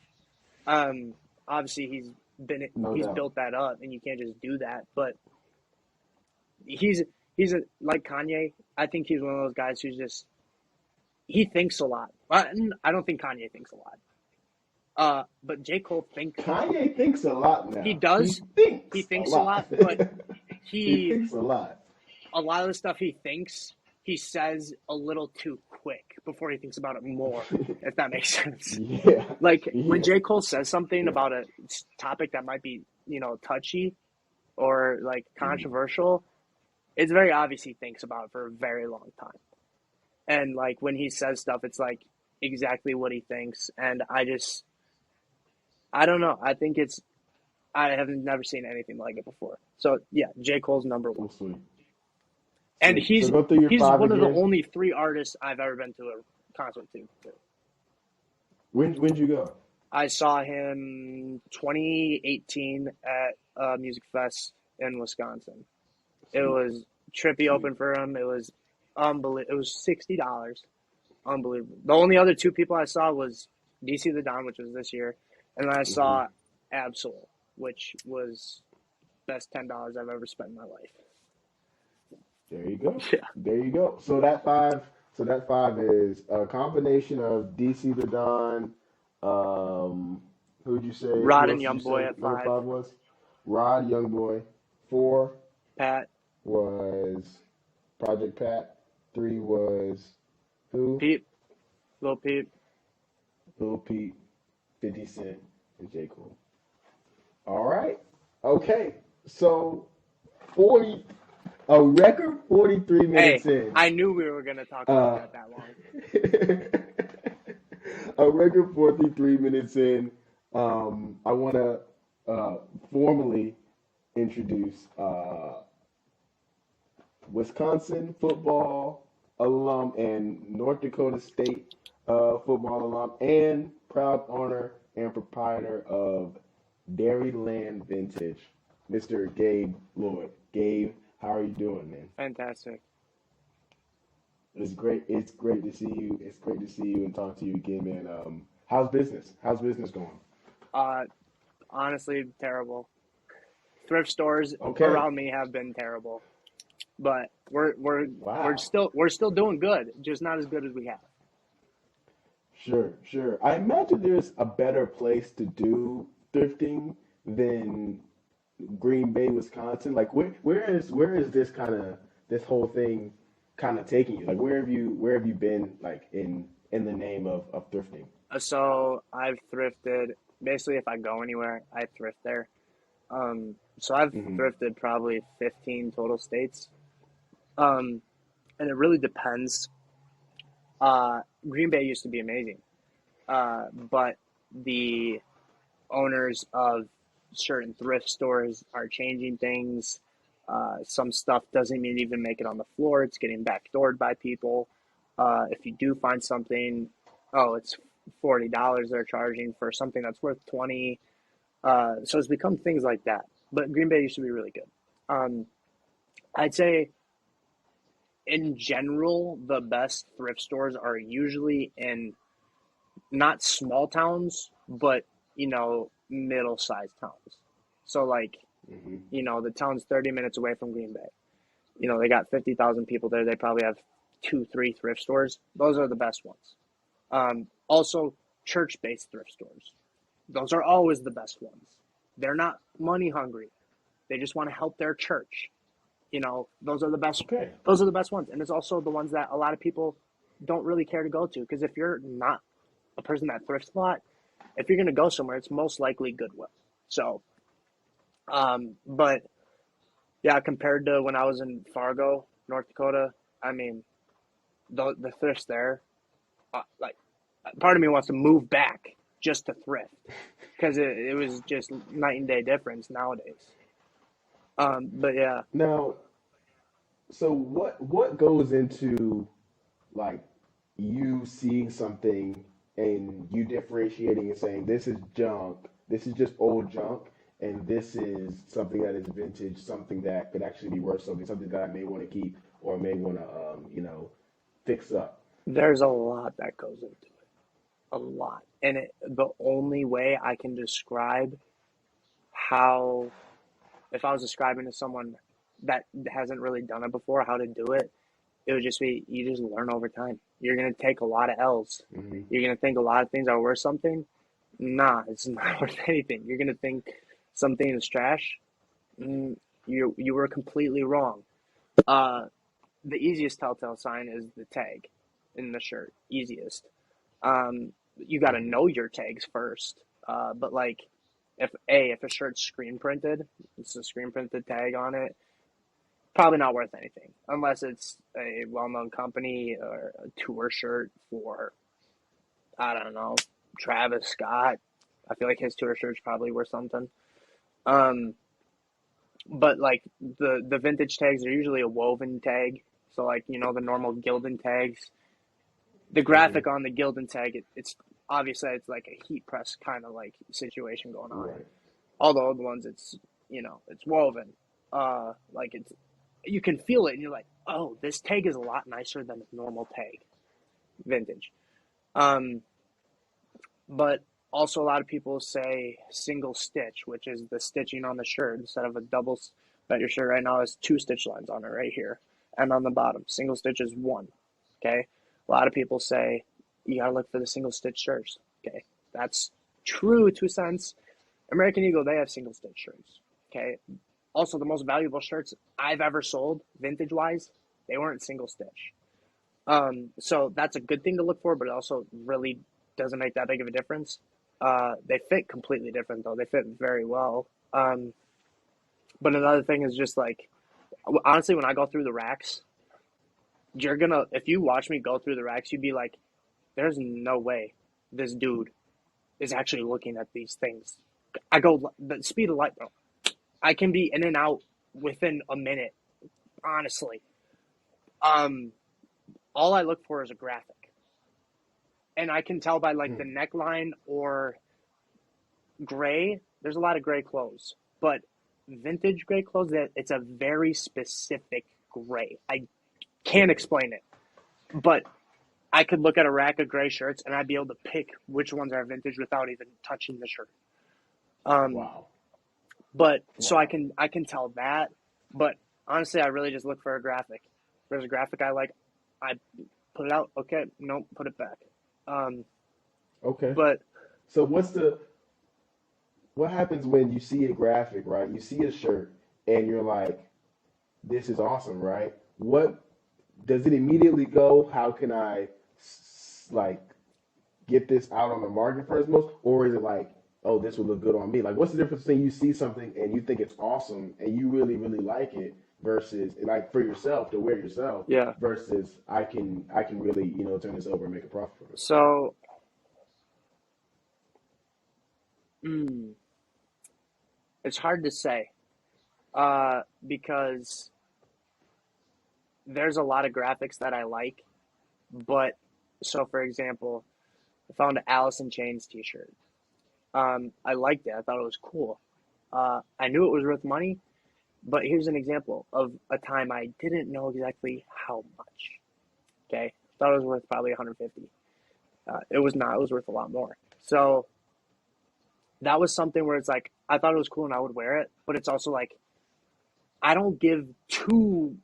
Obviously he's doubt. built that up, and you can't just do that. But he's like Kanye. I think he's one of those guys who's just he thinks a lot. I don't think Kanye thinks a lot. But J. Cole thinks. Kanye thinks a lot now. He does. He thinks a lot, but he thinks a lot. A lot of the stuff he thinks, he says a little too quick before he thinks about it more, if that makes sense. Yeah. Like when J. Cole says something about a topic that might be, touchy or like controversial, it's very obvious he thinks about it for a very long time. And like when he says stuff, it's like exactly what he thinks. And I don't know. I have never seen anything like it before. So yeah, J. Cole's number one. Oh, sweet. And he's go through your he's 5 one of again. the only 3 artists I've ever been to a concert to. When'd you go? I saw him 2018 at Music Fest in Wisconsin. It was trippy open for him. It was unbelievable. It was $60. Unbelievable. The only other 2 people I saw was DC the Don, which was this year, and then I saw Absol, which was best $10 I've ever spent in my life. There you go. Yeah. There you go. So that 5 is a combination of DC the Don. Who'd you say? Rod who and else did you Youngboy say at number 5. 5 was? Rod, Youngboy. 4 Pat. was Project Pat. 3 was who? Pete. Lil Peep. Lil Peep, 50 Cent, and J. Cole. All right. Okay. So a record 43 minutes in. I knew we were going to talk about that long. A record 43 minutes in. I want to formally introduce Wisconsin football alum and North Dakota State football alum and proud owner and proprietor of DairyLand Vintage, Mr. Gabe Lloyd. Gabe, how are you doing, man? Fantastic. It's great. It's great to see you. It's great to see you and talk to you again, man. How's business? How's business going? Honestly, terrible. Thrift stores Okay. around me have been terrible, but we're still doing good, just not as good as we have. Sure. I imagine there's a better place to do thrifting than Green Bay, Wisconsin. Like, where is this whole thing kind of taking you? Like, where have you been, like, in the name of thrifting? So I've thrifted basically if I go anywhere, I thrift there. So I've thrifted probably 15 total states. And and it really depends. Green Bay used to be amazing, but the owners of certain thrift stores are changing things. Some stuff doesn't even make it on the floor. It's getting backdoored by people. If you do find something, oh, it's $40 they're charging for something that's worth 20. So it's become things like that. But Green Bay used to be really good. I'd say in general, the best thrift stores are usually in not small towns, but middle-sized towns. So like, Hmm. the town's 30 minutes away from Green Bay. They got 50,000 people there. They probably have 2, 3 thrift stores. Those are the best ones. Also, church-based thrift stores. Those are always the best ones. They're not money hungry. They just want to help their church. Those are the best. Okay. Those are the best ones, and it's also the ones that a lot of people don't really care to go to. Because if you're not a person that thrifts a lot, if you're going to go somewhere, it's most likely Goodwill. So, but yeah, compared to when I was in Fargo, North Dakota, I mean, the thrifts there, like, part of me wants to move back just to thrift because it was just night and day difference nowadays. But yeah, Now, so what goes into like you seeing something and you differentiating and saying this is junk, this is just old junk, and this is something that is vintage, something that could actually be worth something, something that I may want to keep or may want to fix up. there's a lot that goes into it, a lot, and the only way I can describe how, if I was describing to someone that hasn't really done it before, how to do it, it would just be you just learn over time. You're gonna take a lot of L's. Hmm. You're gonna think a lot of things are worth something. Nah, it's not worth anything. You're gonna think something is trash. You were completely wrong. Uh, the easiest telltale sign is the tag in the shirt. Easiest. You got to Hmm. know your tags first. But like, if a shirt's screen printed, it's a screen printed tag on it. Probably not worth anything unless it's a well known company or a tour shirt for, I don't know, Travis Scott. I feel like his tour shirt's probably worth something. Um, but like the vintage tags are usually a woven tag. So like the normal Gildan tags, the Hmm. graphic on the Gildan tag, it's obviously it's like a heat press kind of like situation going on. Right. All the old ones, it's woven. Like you can feel it, and you're like, oh, this tag is a lot nicer than a normal tag, vintage. Um, but also a lot of people say single stitch, which is the stitching on the shirt instead of a double. That your shirt right now has 2 stitch lines on it right here, and on the bottom, single stitch is one. Okay, a lot of people say you gotta look for the single stitch shirts. Okay, that's true to a sense. American Eagle, they have single stitch shirts. Okay, also the most valuable shirts I've ever sold, vintage wise, they weren't single stitch. So that's a good thing to look for, but it also really doesn't make that big of a difference. They fit completely different though. They fit very well. But another thing is just like, honestly, when I go through the racks, if you watch me go through the racks, you'd be like, there's no way this dude is actually looking at these things. I go the speed of light, bro. I can be in and out within a minute, honestly. Um, all I look for is a graphic, and I can tell by like the Hmm. neckline or gray. There's a lot of gray clothes, but vintage gray clothes, that it's a very specific gray. I can't explain it, but I could look at a rack of gray shirts and I'd be able to pick which ones are vintage without even touching the shirt. Um, Wow. but so I Wow. can I can tell that. But honestly, I really just look for a graphic. If there's a graphic I like, I put it out. Okay, nope, put it back. Um, Okay. but So what happens when you see a graphic, right? You see a shirt and you're like, this is awesome, right? What does it immediately go? How can I like get this out on the market first most, or is it like, oh, this would look good on me? Like, what's the difference between you see something and you think it's awesome and you really really like it versus like for yourself to wear yourself Yeah. versus I can really turn this over and make a profit from it. So, mm, it's hard to say, because there's a lot of graphics that I like, but so for example, I found an Alice in Chains T-shirt. I liked it. I thought it was cool. I knew it was worth money, but here's an example of a time I didn't know exactly how much. Okay, thought it was worth probably 150. It was not. It was worth a lot more. So that was something where it's like I thought it was cool and I would wear it, but it's also like I don't give two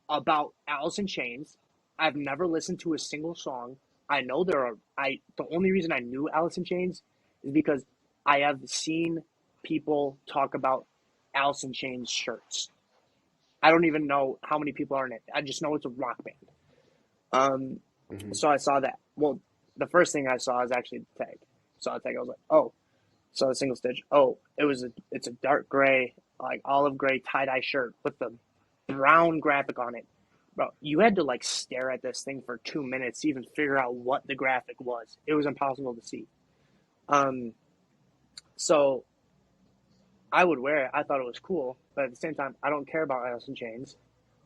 about Alice in Chains. I've never listened to a single song. I know there are. The only reason I knew Alice in Chains is because I have seen people talk about Alice in Chains shirts. I don't even know how many people are in it. I just know it's a rock band. Um, Hmm. so I saw that. Well, the first thing I saw is actually the tag. Saw the tag. I was like, oh, saw the single stitch. Oh, it's a dark gray, like olive gray tie dye shirt with the brown graphic on it. Bro, you had to like stare at this thing for 2 minutes to even figure out what the graphic was. It was impossible to see. Um, so I would wear it. I thought it was cool, but at the same time, I don't care about Alice in Chains.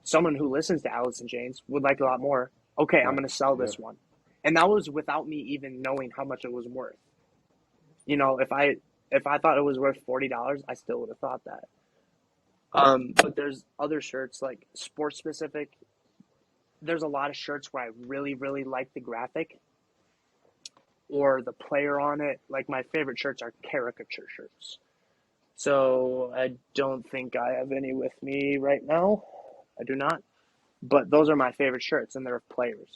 Someone who listens to Alice in Chains would like a lot more. Okay, I'm Right. going to sell Yeah. this one, and that was without me even knowing how much it was worth. You know, if I thought it was worth $40, I still would have thought that. But there's other shirts like sports specific. There's a lot of shirts where I really, really like the graphic or the player on it. Like my favorite shirts are caricature shirts. So I don't think I have any with me right now. I do not. But those are my favorite shirts, and they're of players.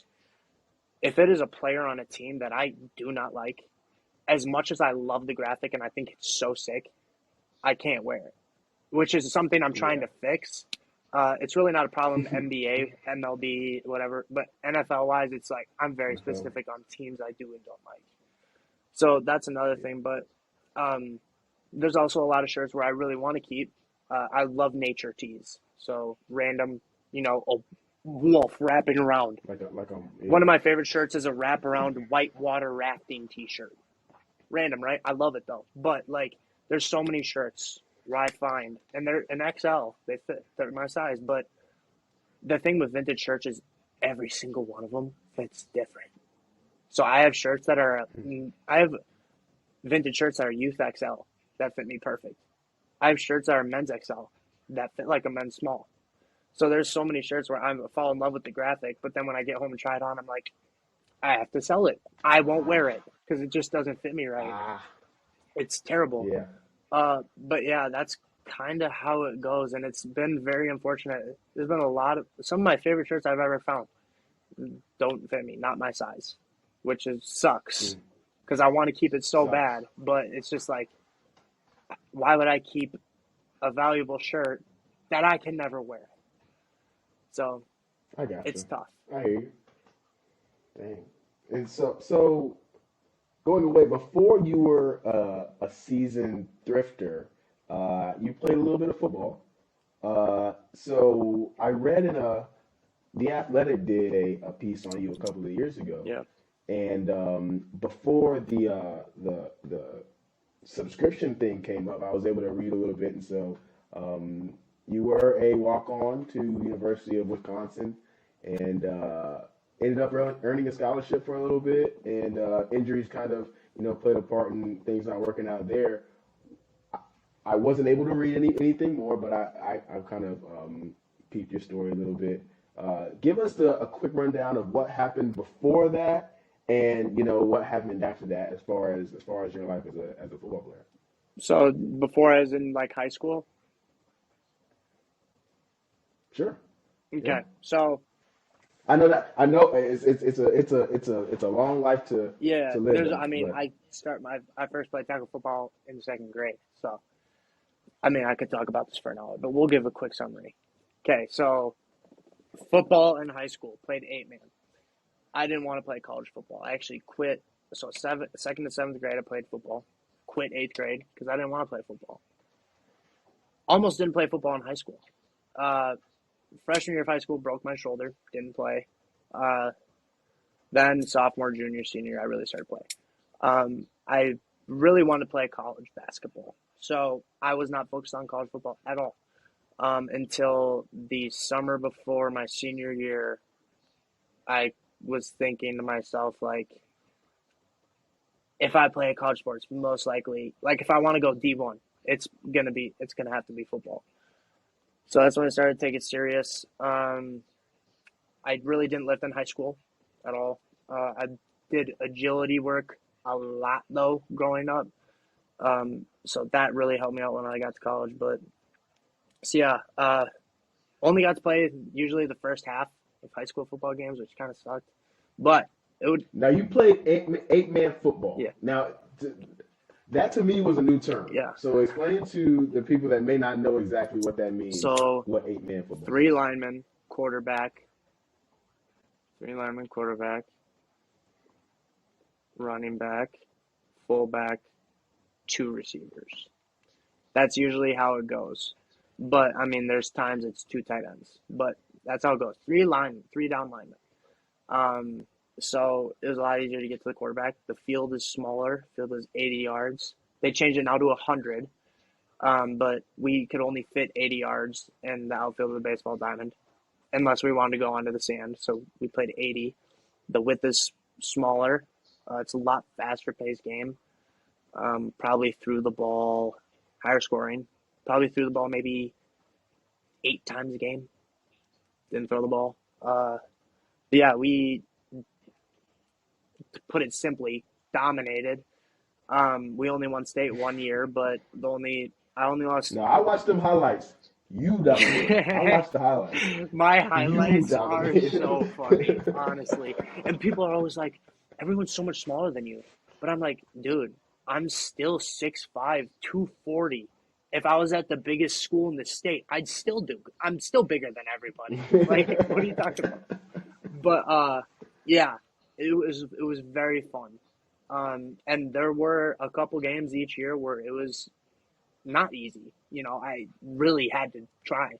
If it is a player on a team that I do not like, as much as I love the graphic and I think it's so sick, I can't wear it, which is something I'm trying Yeah. to fix. It's really not a problem NBA, MLB, whatever, but NFL wise, it's like I'm very NFL. specific on teams I do and don't like. So that's another Yeah. thing. But um, there's also a lot of shirts where I really want to keep. I love nature tees. So random, a wolf wrapping around. One of yeah. my favorite shirts is a wraparound whitewater rafting T-shirt. Random, right? I love it though. But like, there's so many shirts where I find, and they're an XL. They fit. They're my size. But the thing with vintage shirts is every single one of them fits different. So I have vintage shirts that are youth XL that fit me perfect. I have shirts that are men's XL that fit like a men's small. So there's so many shirts where I fall in love with the graphic, but then when I get home and try it on, I'm like, I have to sell it. I won't wear it because it just doesn't fit me right. Ah. It's terrible. Yeah. But yeah, that's kind of how it goes, and it's been very unfortunate. There's been a lot of some of my favorite shirts I've ever found don't fit me, not my size, which is sucks Mm. because I want to keep it so Sucks. bad, but it's just like, why would I keep a valuable shirt that I can never wear? So I got it's you. tough. I hear you. Dang. And so going away before you were a seasoned thrifter, you played a little bit of football. So I read in the Athletic did a piece on you a couple of years ago, Yeah. and before the subscription thing came up, I was able to read a little bit, and so um, you were a walk on to University of Wisconsin, and ended up earning a scholarship for a little bit, and injuries kind of played a part in things not working out there. I wasn't able to read anything more, but I kind of peeped your story a little bit. Give us a quick rundown of what happened before that, and what happened after that, as far as your life as a football player. So before I was in like high school. Sure. Yeah. Okay. So I know that. I know it's a long life to yeah, to live there's. though. I mean, But I first played tackle football in second grade. So I mean, I could talk about this for an hour, but we'll give a quick summary. Okay. So football in high school, played 8-man. I didn't want to play college football. I actually quit. So second to seventh grade, I played football. Quit eighth grade because I didn't want to play football. Almost didn't play football in high school. Uh, freshman year of high school, broke my shoulder, didn't play. Then sophomore, junior, senior, I really started playing. I really wanted to play college basketball, so I was not focused on college football at all until the summer before my senior year. I was thinking to myself, like, if I play a college sport, it's most likely, like, if I want to go D1, it's gonna have to be football. So that's when I started to take it serious. I really didn't lift in high school at all. I did agility work a lot though growing up. So that really helped me out when I got to college. But so yeah, only got to play usually the first half of high school football games, which kind of sucked. But it would. Now you played eight-man football. Yeah. Now that to me was a new term. Yeah. So explain to the people that may not know exactly what that means. So what eight-man football? Three linemen, quarterback, running back, fullback, two receivers. That's usually how it goes. But I mean, there's times it's two tight ends. But that's how it goes. Three down linemen. So it was a lot easier to get to the quarterback. The field is smaller. The field is 80 yards. They changed it now to 100. But we could only fit 80 yards in the outfield of the baseball diamond, unless we wanted to go onto the sand. So we played 80. The width is smaller. It's a lot faster paced game. Probably threw the ball, higher scoring. Probably threw the ball maybe 8 times a game. Didn't throw the ball. Yeah, we, to put it simply, dominated. We only won state 1 year, but I only lost. No, I watched them highlights. You dominated. I watched the highlights. My highlights are so funny, honestly. And people are always like, everyone's so much smaller than you. But I'm like, dude, I'm still 6'5", 240. If I was at the biggest school in the state, I'd still do. I'm still bigger than everybody. Like, what are you talking about? But yeah, it was very fun. And there were a couple games each year where it was not easy. You know, I really had to try.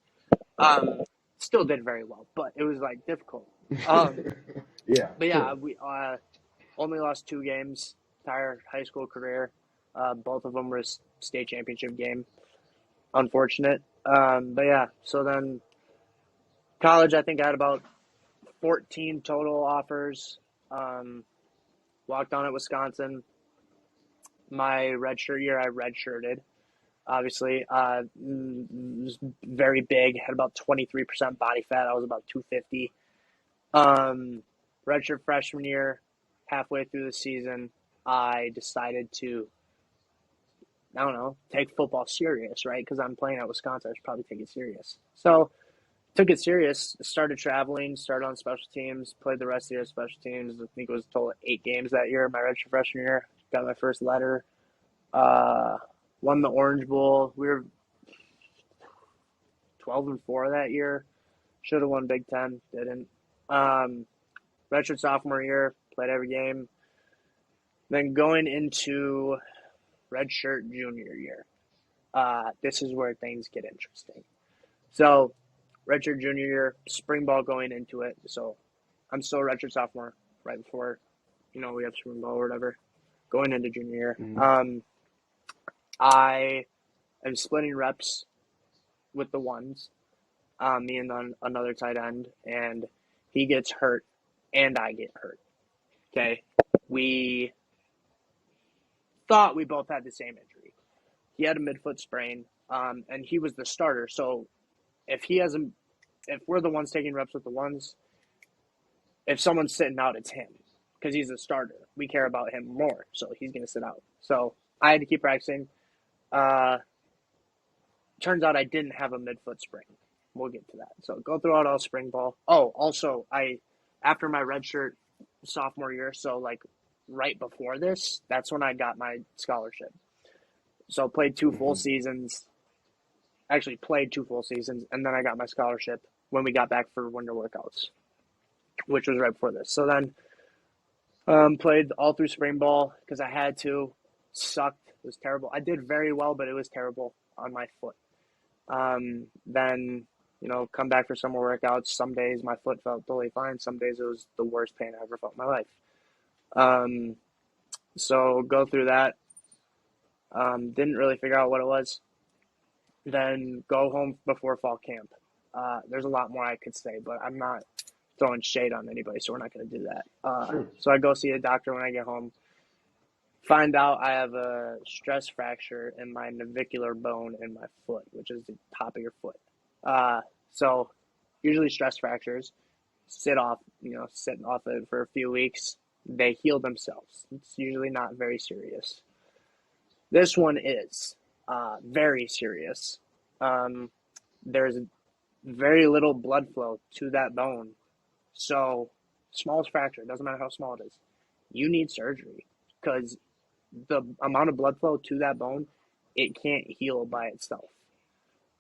Still did very well, but it was like difficult. Yeah. But yeah, we only lost 2 games entire high school career. Both of them were state championship game. Unfortunate. But yeah, so then college, I think I had about 14 total offers. Walked on at Wisconsin. My redshirt year, I redshirted. Obviously, was very big. Had about 23% body fat. I was about 250. Redshirt freshman year, halfway through the season, I decided to, I don't know, take football serious, right? Because I'm playing at Wisconsin, I should probably take it serious. So, took it serious, started traveling, started on special teams, played the rest of the year at special teams. I think it was a total of 8 games that year, my redshirt freshman year. Got my first letter. Won the Orange Bowl. We were 12-4 that year. Should have won Big Ten, didn't. Redshirt sophomore year, played every game. Then going into redshirt junior year, this is where things get interesting. So, redshirt junior year, spring ball going into it. So, I'm still a redshirt sophomore right before, we have spring ball or whatever, going into junior year. Mm-hmm. I am splitting reps with the ones, me and then another tight end, and he gets hurt and I get hurt. Okay. We thought we both had the same injury. He had a midfoot sprain, and he was the starter. So if we're the ones taking reps with the ones, if someone's sitting out, it's him because he's the starter. We care about him more, so he's going to sit out. So I had to keep practicing. Turns out I didn't have a midfoot sprain. We'll get to that. So go throughout all spring ball. Oh, also, after my redshirt sophomore year, so like right before this, that's when I got my scholarship. So played 2 full seasons. Actually played 2 full seasons, and then I got my scholarship when we got back for winter workouts, which was right before this. So then played all through spring ball because I had to. Sucked. It was terrible. I did very well, but it was terrible on my foot. Then, come back for summer workouts. Some days my foot felt totally fine. Some days it was the worst pain I ever felt in my life. So go through that. Didn't really figure out what it was. Then go home before fall camp. There's a lot more I could say, but I'm not throwing shade on anybody, so we're not going to do that. Sure. So I go see a doctor when I get home. Find out I have a stress fracture in my navicular bone in my foot, which is the top of your foot. So usually stress fractures sit off it for a few weeks. They heal themselves. It's usually not very serious. This one is very serious. There's very little blood flow to that bone. So smallest fracture, doesn't matter how small it is, you need surgery because the amount of blood flow to that bone, it can't heal by itself.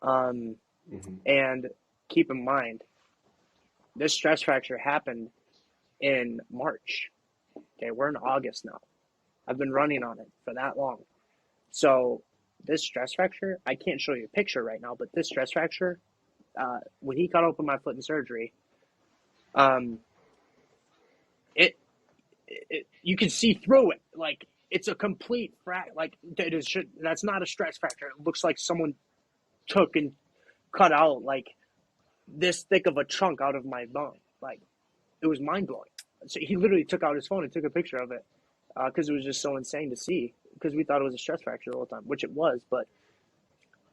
And keep in mind, this stress fracture happened in March. Okay, we're in August now. I've been running on it for that long. So this stress fracture, I can't show you a picture right now, but this stress fracture, when he cut open my foot in surgery, you can see through it. Like, it's a complete that's not a stress fracture. It looks like someone took and cut out like this thick of a chunk out of my bone. Like, it was mind blowing. So he literally took out his phone and took a picture of it because it was just so insane to see. Because we thought it was a stress fracture the whole time, which it was. But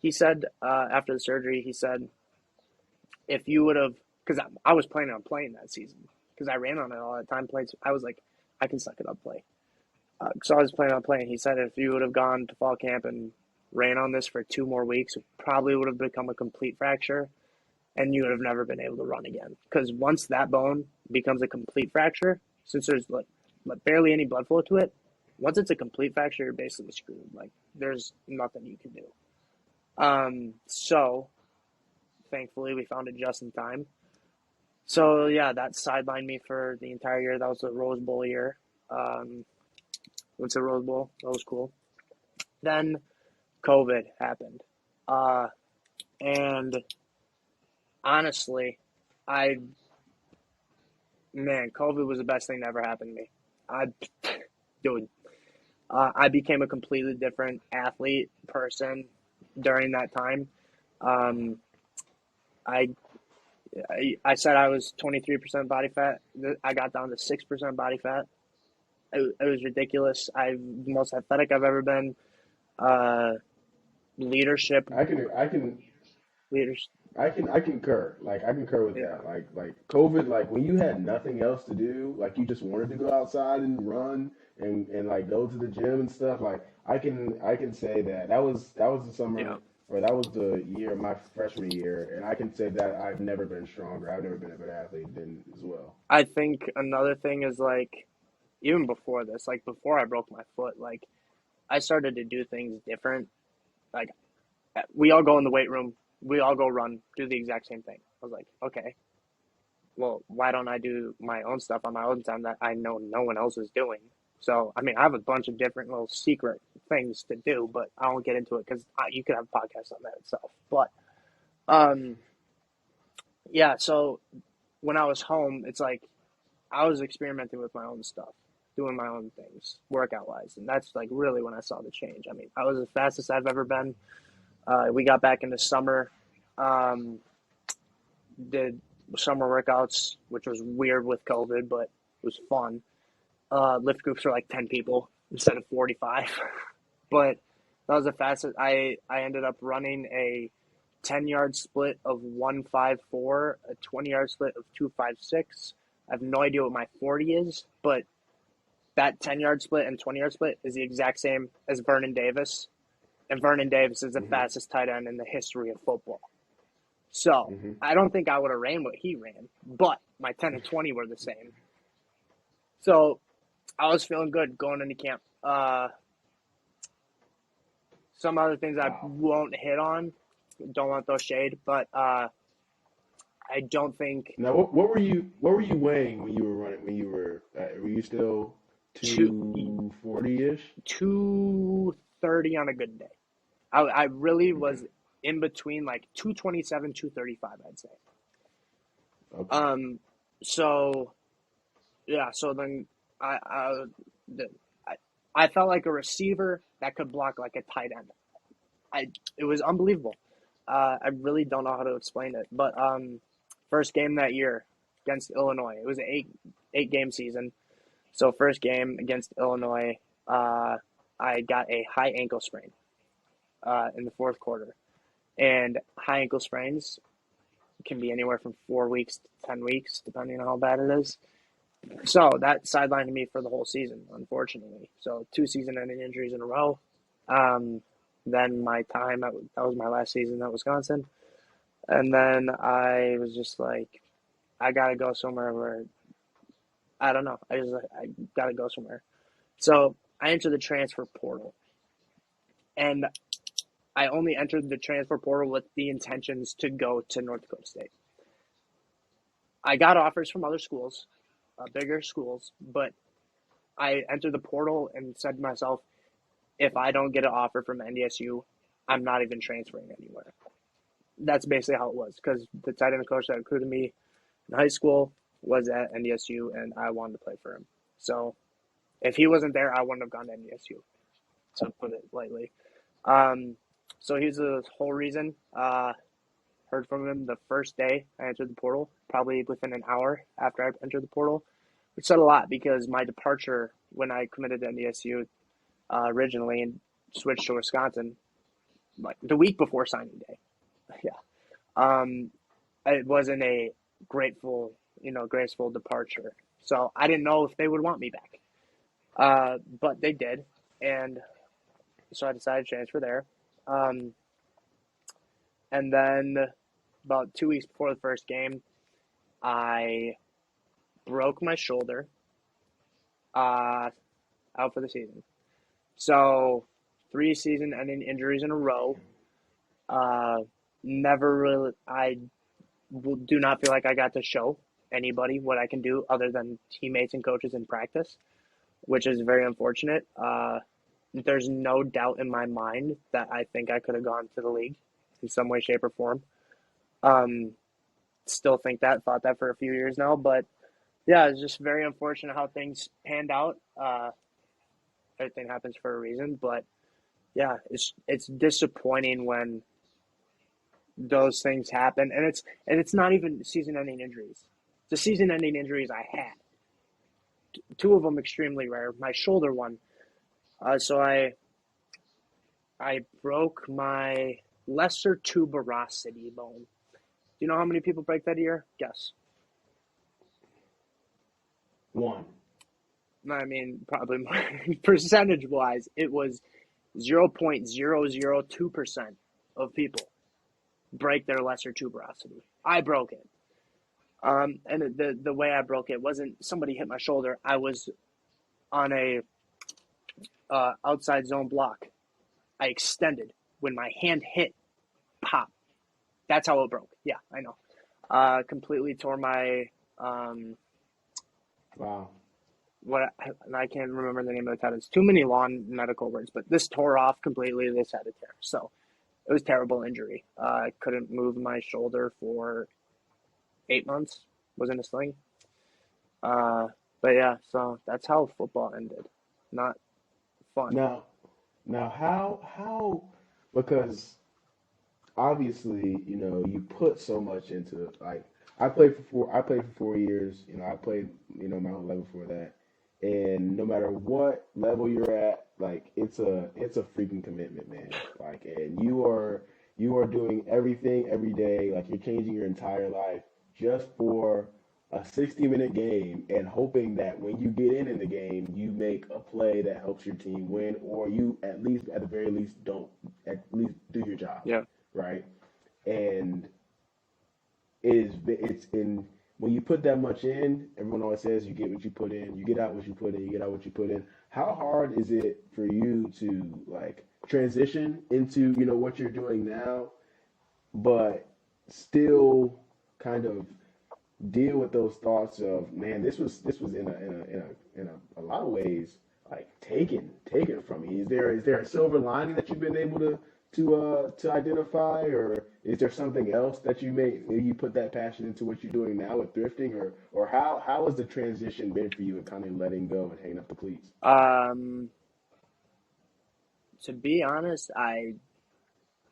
he said after the surgery, he said, if you would have, because I was planning on playing that season because I ran on it all the time. I was like, I can suck it up, play. So I was planning on playing. He said if you would have gone to fall camp and ran on this for 2 more weeks, it probably would have become a complete fracture, and you would have never been able to run again. Because once that bone becomes a complete fracture, since there's like barely any blood flow to it, once it's a complete fracture, you're basically screwed. Like, there's nothing you can do. So thankfully we found it just in time. So yeah, that sidelined me for the entire year. That was a Rose Bowl year. Went to the Rose Bowl. That was cool. Then COVID happened. And honestly, COVID was the best thing that ever happened to me. I became a completely different athlete person during that time. I said I was 23% body fat. I got down to 6% body fat. It was ridiculous. I'm the most athletic I've ever been. Leadership. I can Leaders. I concur. Like, I concur with that. Like COVID, like when you had nothing else to do, like you just wanted to go outside and run and like go to the gym and stuff. Like, I can say that was the summer, Yeah. or that was the year of my freshman year, and I can say that I've never been stronger. I've never been a better athlete than as well. I think another thing is, like, even before this, like before I broke my foot, like I started to do things different. Like, we all go in the weight room, we all go run, do the exact same thing. I was like, okay, well, why don't I do my own stuff on my own time that I know no one else is doing? So, I mean, I have a bunch of different little secret things to do, but I won't get into it because you could have a podcast on that itself. But, yeah, so when I was home, it's like I was experimenting with my own stuff, doing my own things, workout-wise, and that's like really when I saw the change. I mean, I was the fastest I've ever been. We got back into summer, did summer workouts, which was weird with COVID, but it was fun. Lift groups were like 10 people instead of 45. But that was the fastest. I ended up running a 10-yard split of 154, a 20-yard split of 256. I have no idea what my 40 is, but that 10-yard split and 20-yard split is the exact same as Vernon Davis. And Vernon Davis is the fastest tight end in the history of football. So I don't think I would have ran what he ran, but my 10 and 20 were the same. So I was feeling good going into camp. Some other things I won't hit on. Don't want those shade, but I don't think. Now, what were you weighing when you were running? Were you still 240-ish? 230 on a good day. I really was. in between like 227, 235, I'd say. Okay. So yeah, so then I I, the, I I felt like a receiver that could block like a tight end. It was unbelievable. I really don't know how to explain it, but first game that year against Illinois, it was an eight game season. So first game against Illinois, I got a high ankle sprain in the fourth quarter, and high ankle sprains can be anywhere from 4 weeks to 10 weeks, depending on how bad it is. So that sidelined me for the whole season, unfortunately. So two season-ending injuries in a row. Um, then my time that was my last season at Wisconsin, and then I was just like, I gotta go somewhere where I don't know. I gotta go somewhere. So I entered the transfer portal, and I only entered the transfer portal with the intentions to go to North Dakota State. I got offers from other schools, bigger schools, but I entered the portal and said to myself, if I don't get an offer from NDSU, I'm not even transferring anywhere. That's basically how it was because the tight end coach that recruited me in high school was at NDSU, and I wanted to play for him. So if he wasn't there, I wouldn't have gone to NDSU, to put it lightly. Um, so here's the whole reason. Heard from him the first day I entered the portal, probably within an hour after I entered the portal, which said a lot because my departure when I committed to NDSU originally and switched to Wisconsin, like the week before signing day. Yeah. Um, it wasn't a graceful departure. So I didn't know if they would want me back. But they did. And so I decided to transfer there. Um, and then about 2 weeks before the first game, I broke my shoulder out for the season. So 3 season-ending injuries in a row. Never really, I do not feel like I got to show anybody what I can do other than teammates and coaches in practice, which is very unfortunate. There's no doubt in my mind that I think I could have gone to the league in some way, shape, or form. Still think that, thought that for a few years now, but yeah, it's just very unfortunate how things panned out. Everything happens for a reason, but yeah, it's disappointing when those things happen, and it's not even season-ending injuries. The season-ending injuries I had, two of them extremely rare. My shoulder one, so I broke my lesser tuberosity bone. Do you know how many people break that a year? Guess. One. I mean, probably more. Percentage-wise, it was 0.002% of people break their lesser tuberosity. I broke it. And the way I broke it wasn't somebody hit my shoulder. I was on a outside zone block. I extended when my hand hit, pop. That's how it broke. Yeah, I know. Completely tore my Wow. I can't remember the name of the tendon. It's too many long medical words, but this tore off completely. This had a tear, so it was a terrible injury. I couldn't move my shoulder for 8 months. Was in a sling. But yeah, so that's how football ended. Not fun. Now, how because obviously, you put so much into it. Like I played for 4 years. I played, my whole level before that. And no matter what level you're at, like it's a freaking commitment, man. Like, and you are doing everything every day. Like, you're changing your entire life just for a 60-minute game and hoping that when you get in the game, you make a play that helps your team win, or you at the very least don't at least do your job, Yeah. right? And it's in when you put that much in, everyone always says you get what you put in, you get out what you put in, you get out what you put in. How hard is it for you to like transition into what you're doing now, but still kind of deal with those thoughts of, man, this was in a lot of ways like taken from me. Is there a silver lining that you've been able to identify, or is there something else that maybe you put that passion into what you're doing now with thrifting, or how has the transition been for you and kind of letting go and hanging up the cleats? Um, to be honest,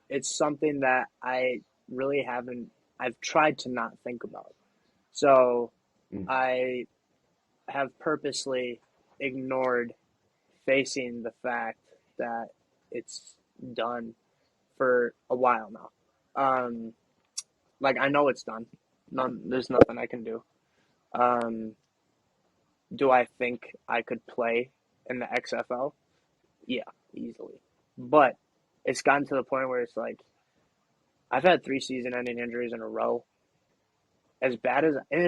it's something that I really haven't. I've tried to not think about. So Mm, I have purposely ignored facing the fact that it's done for a while now. Um, like I know it's done. There's nothing I can do. Um, do I think I could play in the XFL? Yeah, easily. But it's gotten to the point where it's like I've had 3 season-ending injuries in a row. As bad as and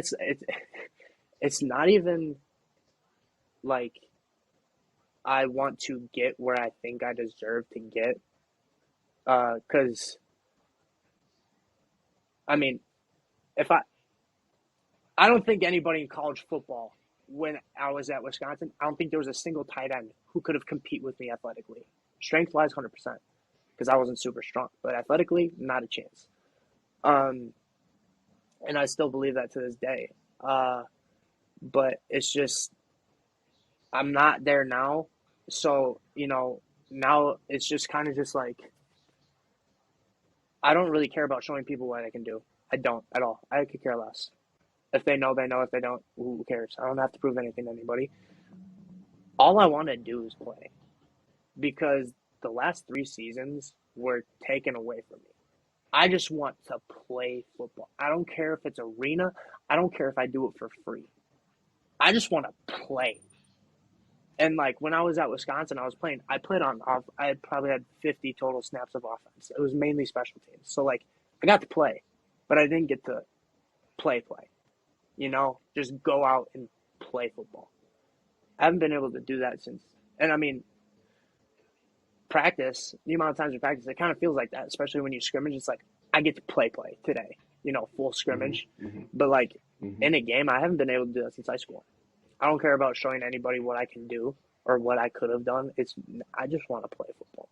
it's not even like I want to get where I think I deserve to get. Because I mean, if I don't think anybody in college football when I was at Wisconsin, I don't think there was a single tight end who could have compete with me athletically. Strength wise, 100%, because I wasn't super strong, but athletically, not a chance. Um, and I still believe that to this day. Uh, but it's just I'm not there now, so now it's just kind of just like I don't really care about showing people what I can do. I don't at all. I could care less. If they know, they know. If they don't, who cares? I don't have to prove anything to anybody. All I want to do is play because the last 3 seasons were taken away from me. I just want to play football. I don't care if it's arena. I don't care if I do it for free. I just want to play. And like when I was at Wisconsin, I was playing. I played on off. I probably had 50 total snaps of offense. It was mainly special teams. So like I got to play, but I didn't get to play. Just go out and play football. I haven't been able to do that since. And I mean, practice, the amount of times we practice, it kind of feels like that, especially when you scrimmage. It's like, I get to play today, full hmm scrimmage. hmm But like hmm in a game, I haven't been able to do that since high school. I don't care about showing anybody what I can do or what I could have done. I just want to play football.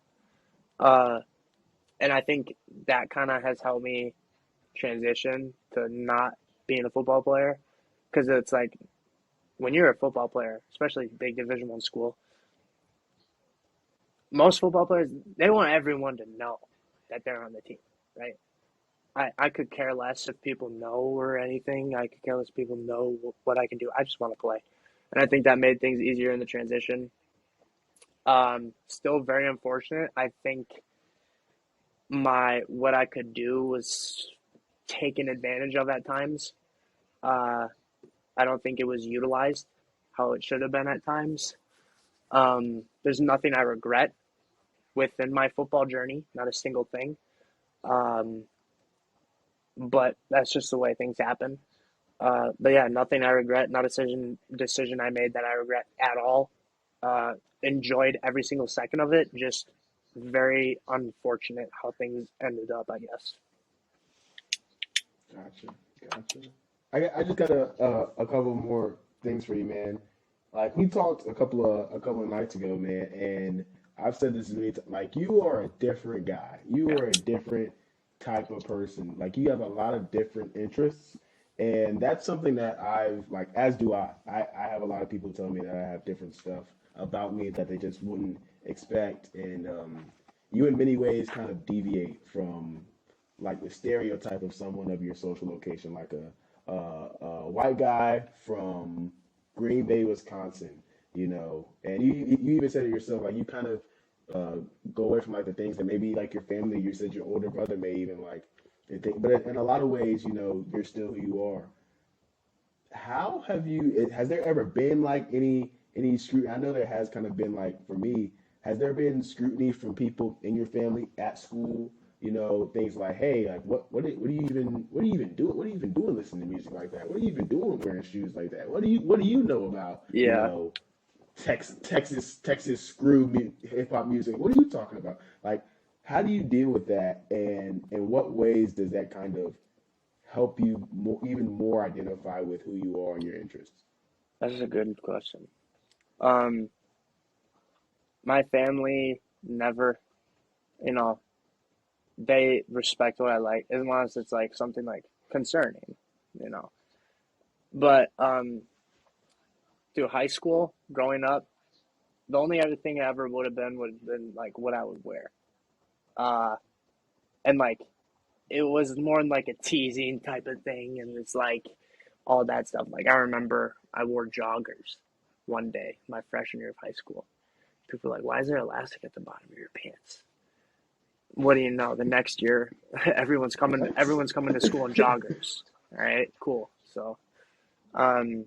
Uh, and I think that kind of has helped me transition to not being a football player because it's like when you're a football player, especially big Division 1 school, most football players they want everyone to know that they're on the team, right? I could care less if people know or anything. I could care less if people know what I can do. I just want to play, and I think that made things easier in the transition. Still very unfortunate. I think my what I could do was taken advantage of at times. Uh, I don't think it was utilized how it should have been at times. There's nothing I regret within my football journey, not a single thing. Um, but that's just the way things happen. But yeah, nothing I regret, not a decision I made that I regret at all. Uh, Enjoyed every single second of it. Just very unfortunate how things ended up, I guess. Gotcha, gotcha. I just got a couple more things for you, man. Like we talked a couple of nights ago, man, and I've said this many times. Like you are a different guy. You Yeah. are a different type of person. Like you have a lot of different interests, and that's something that I've like. As do I. I have a lot of people tell me that I have different stuff about me that they just wouldn't expect, and you in many ways kind of deviate from like the stereotype of someone of your social location, like a white guy from Green Bay, Wisconsin, and you even said it yourself, like you kind of uh, go away from like the things that maybe like your family, you said your older brother may even like, but in a lot of ways, you're still who you are. How have you? Has there ever been like any scrutiny? I know there has kind of been like for me. Has there been scrutiny from people in your family at school? Things like, hey, like what are you even doing? What are you even doing listening to music like that? What are you even doing wearing shoes like that? What do you know about Yeah, Texas hip hop music? What are you talking about? Like, how do you deal with that? And in what ways does that kind of help you even more identify with who you are and your interests? that's a good question. Um, my family never, you know. they respect what I like as long as it's like something like concerning, you know. But through high school, growing up, the only other thing I ever would have been like what I would wear. Uh, and like it was more in like a teasing type of thing, and it's like all that stuff. Like I remember I wore joggers one day, my freshman year of high school. People were like, "Why is there elastic at the bottom of your pants?" What do you know? The next year, What? Everyone's coming to school in joggers. All right, cool. So, um,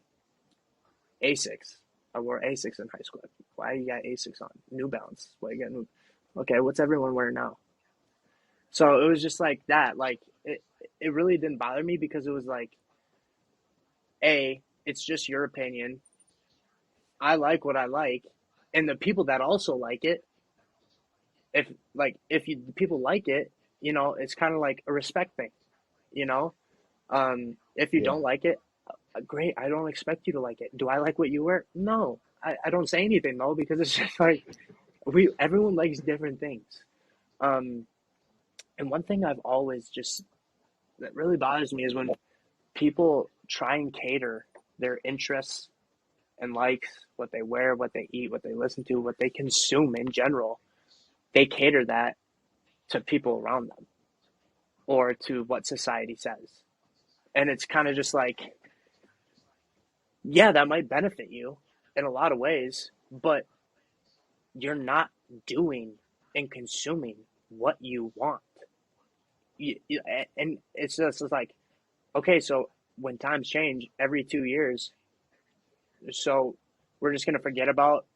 Asics. I wore Asics in high school. Why you got Asics on? New Balance. Why you got New? Okay, what's everyone wearing now? So it was just like that. Like it really didn't bother me because it was like, a, it's just your opinion. I like what I like, and the people that also like it, if you people like it, it's kind of like a respect thing, you know. If you Yeah. don't like it, great. I don't expect you to like it. Do I like what you wear? No, I don't say anything though because it's just like we everyone likes different things. Um, and one thing I've always just that really bothers me is when people try and cater their interests and likes, what they wear, what they eat, what they listen to, what they consume in general. They cater that to people around them or to what society says. And it's kind of just like, yeah, that might benefit you in a lot of ways, but you're not doing and consuming what you want. And it's like, okay, so when times change every 2 years, so we're just going to forget about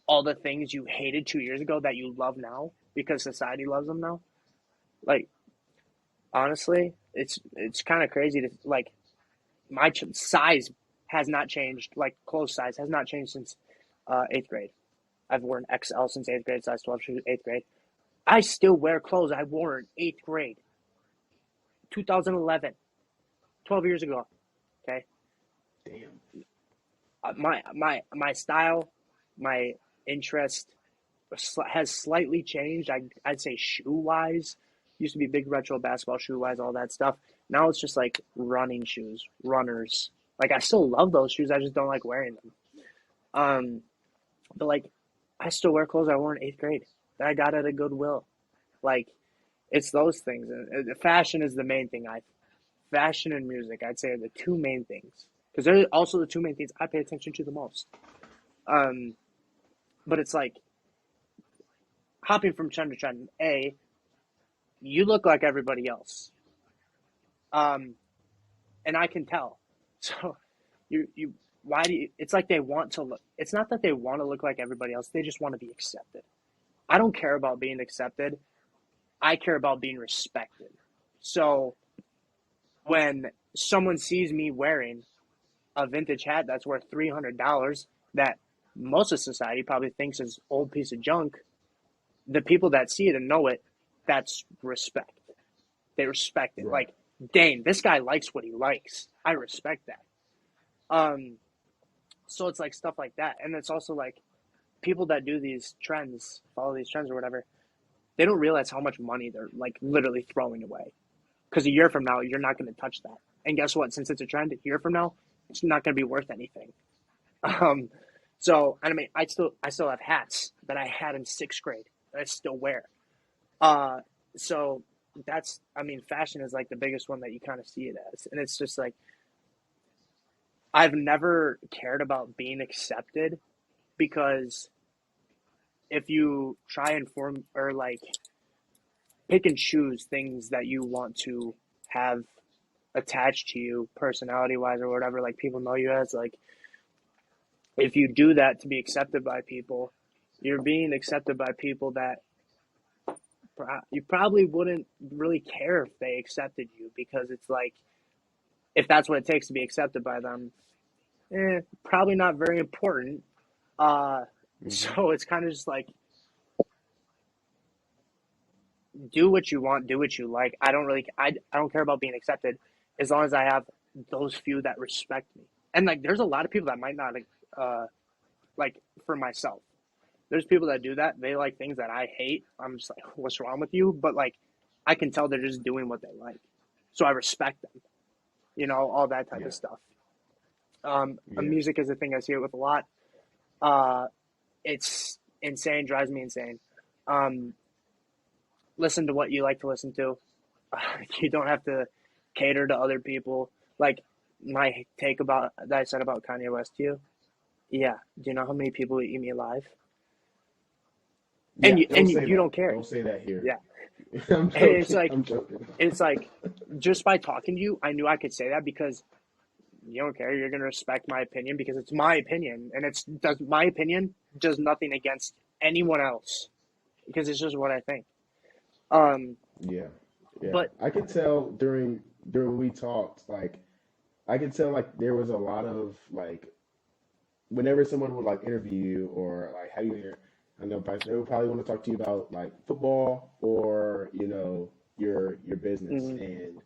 all the things you hated 2 years ago that you love now because society loves them now. Like, honestly, it's kind of crazy to like my size has not changed. Like clothes size has not changed since eighth grade. I've worn XL since eighth grade, size 12 shoes, eighth grade. I still wear clothes I wore in eighth grade, 2011, 12 years ago. Okay, Damn. my style, my interest has slightly changed. I'd say shoe wise, used to be big retro basketball shoe wise, all that stuff. Now it's just like running shoes, runners. Like I still love those shoes. I just don't like wearing them. Um, but like I still wear clothes I wore in eighth grade that I got at a Goodwill. Like it's those things. And fashion is the main thing. Fashion and music, I'd say, are the two main things because they're also the two main things I pay attention to the most. Um, but it's like hopping from trend to trend. A, you look like everybody else, um, and I can tell. So you why do you? It's like they want to look. It's not that they want to look like everybody else. They just want to be accepted. I don't care about being accepted. I care about being respected. So when someone sees me wearing a vintage hat that's worth $300 that most of society probably thinks is old piece of junk, the people that see it and know it, that's respect. They respect it. Right. Like, dang, this guy likes what he likes. I respect that. Um, so it's like stuff like that, and it's also like people that do these trends, follow these trends or whatever. They don't realize how much money they're like literally throwing away. Because a year from now, you're not going to touch that. And guess what? Since it's a trend, a year from now, it's not going to be worth anything. Um, so I mean, I still have hats that I had in sixth grade that I still wear. Uh, so that's I mean, fashion is like the biggest one that you kind of see it as, and it's just like I've never cared about being accepted because if you try and form or like pick and choose things that you want to have attached to you personality wise or whatever, like people know you as, like if you do that to be accepted by people, you're being accepted by people that you probably wouldn't really care if they accepted you because it's like if that's what it takes to be accepted by them, probably not very important. Uh, Mm-hmm. so it's kind of just like do what you want, do what you like. I don't care about being accepted as long as I have those few that respect me. And like there's a lot of people that might not uh like for myself. There's people that do that. They like things that I hate. I'm just like, what's wrong with you? But like I can tell they're just doing what they like. So I respect them, all that type Yeah. of stuff. Yeah. Music is a thing I see it with a lot. Uh, it's insane, drives me insane. Um, Listen to what you like to listen to. You don't have to cater to other people. Like my take about that I said about Kanye West to you. Yeah. Do you know how many people eat me alive? And Yeah. you Don't and you, say you that. don't care. Don't say that here. Yeah. I'm And it's joking. like I'm joking. just by talking to you, I knew I could say that because you don't care. You're gonna respect my opinion because it's my opinion, and my opinion does nothing against anyone else because it's just what I think. Um, Yeah. Yeah. but I could tell during we talked, like I could tell like there was a lot of like whenever someone would like interview you or like have you here, I know they would probably want to talk to you about like football or your business mm, and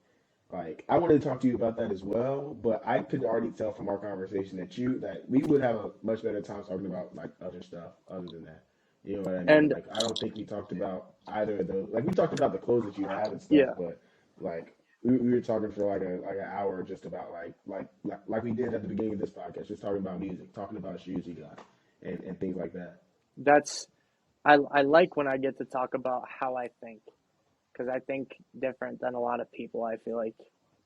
like I wanted to talk to you about that as well, but I could already tell from our conversation that we would have a much better time talking about like other stuff other than that. You know what I mean? and Like I don't think we talked about either of those. Like we talked about the clothes that you have and stuff, yeah, but like we were talking for like an hour just about like we did at the beginning of this podcast, just talking about music, talking about shoes you got and things like that. that's I like when I get to talk about how I think because I think different than a lot of people. I feel like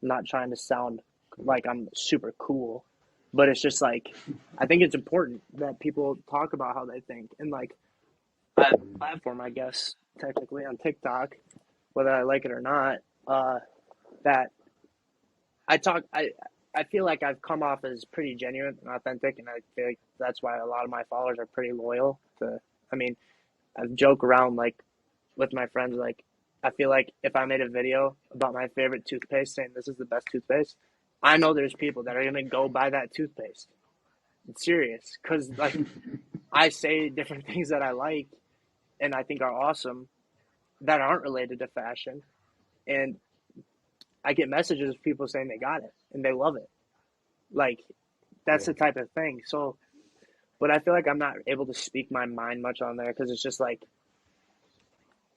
I'm not trying to sound like I'm super cool, but it's just like I think it's important that people talk about how they think and like I have a platform, I guess, technically on TikTok, whether I like it or not. That I talk, I feel like I've come off as pretty genuine and authentic, and I feel like that's why a lot of my followers are pretty loyal. I mean, I joke around like with my friends, like I feel like if I made a video about my favorite toothpaste, saying this is the best toothpaste, I know there's people that are gonna go buy that toothpaste. It's serious, because like I say different things that I like and I think are awesome that aren't related to fashion, and I get messages of people saying they got it and they love it. Like that's Yeah, the type of thing. So, but I feel like I'm not able to speak my mind much on there because it's just like,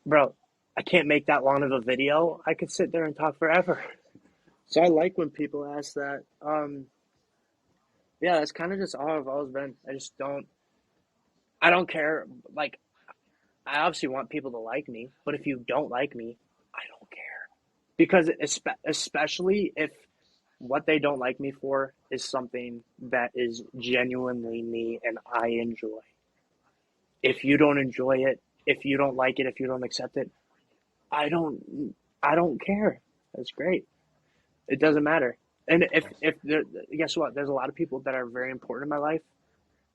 bro, I can't make that long of a video. I could sit there and talk forever. So I like when people ask that. Yeah, that's kind of just all I've always been. I don't care. Like, I obviously want people to like me, but if you don't like me, I don't care. Because especially if what they don't like me for is something that is genuinely me and I enjoy. If you don't enjoy it, if you don't like it, if you don't accept it, I don't I don't care. That's great. It doesn't matter. And if there, guess what? There's a lot of people that are very important in my life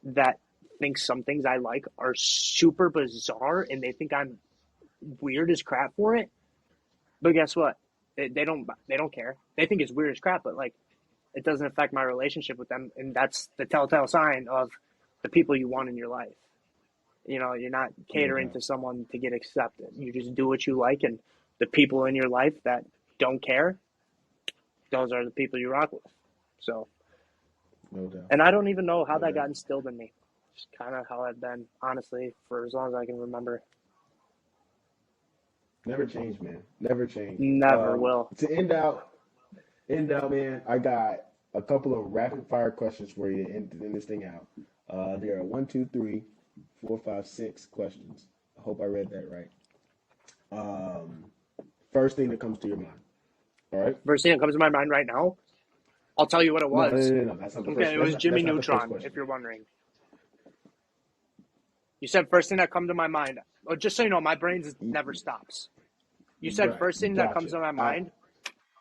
that think some things I like are super bizarre and they think I'm weird as crap for it. But guess what? They don't care. They think it's weird as crap, but like it doesn't affect my relationship with them, and that's the telltale sign of the people you want in your life. You're not no catering doubt. to someone to get accepted. You just do what you like, and the people in your life that don't care, those are the people you rock with. So, No doubt. and I don't even know how No that got doubt. instilled in me. Just kind of how I've been, honestly, for as long as I can remember. Never change, man. Never change. Never will. To end out, man. I got a couple of rapid fire questions for you to end this thing out. There are one, two, three, four, five, six questions. I hope I read that right. Um, First thing that comes to your mind. All right. First thing that comes to my mind right now, I'll tell you what it No, no, was. no, no, no. That's not the Okay, first. it was Jimmy That's not the first Neutron, if question. you're wondering. You said first thing that come to my mind. Oh, just so you know, my brain never stops. You said Right. first thing that comes Gotcha. to my mind.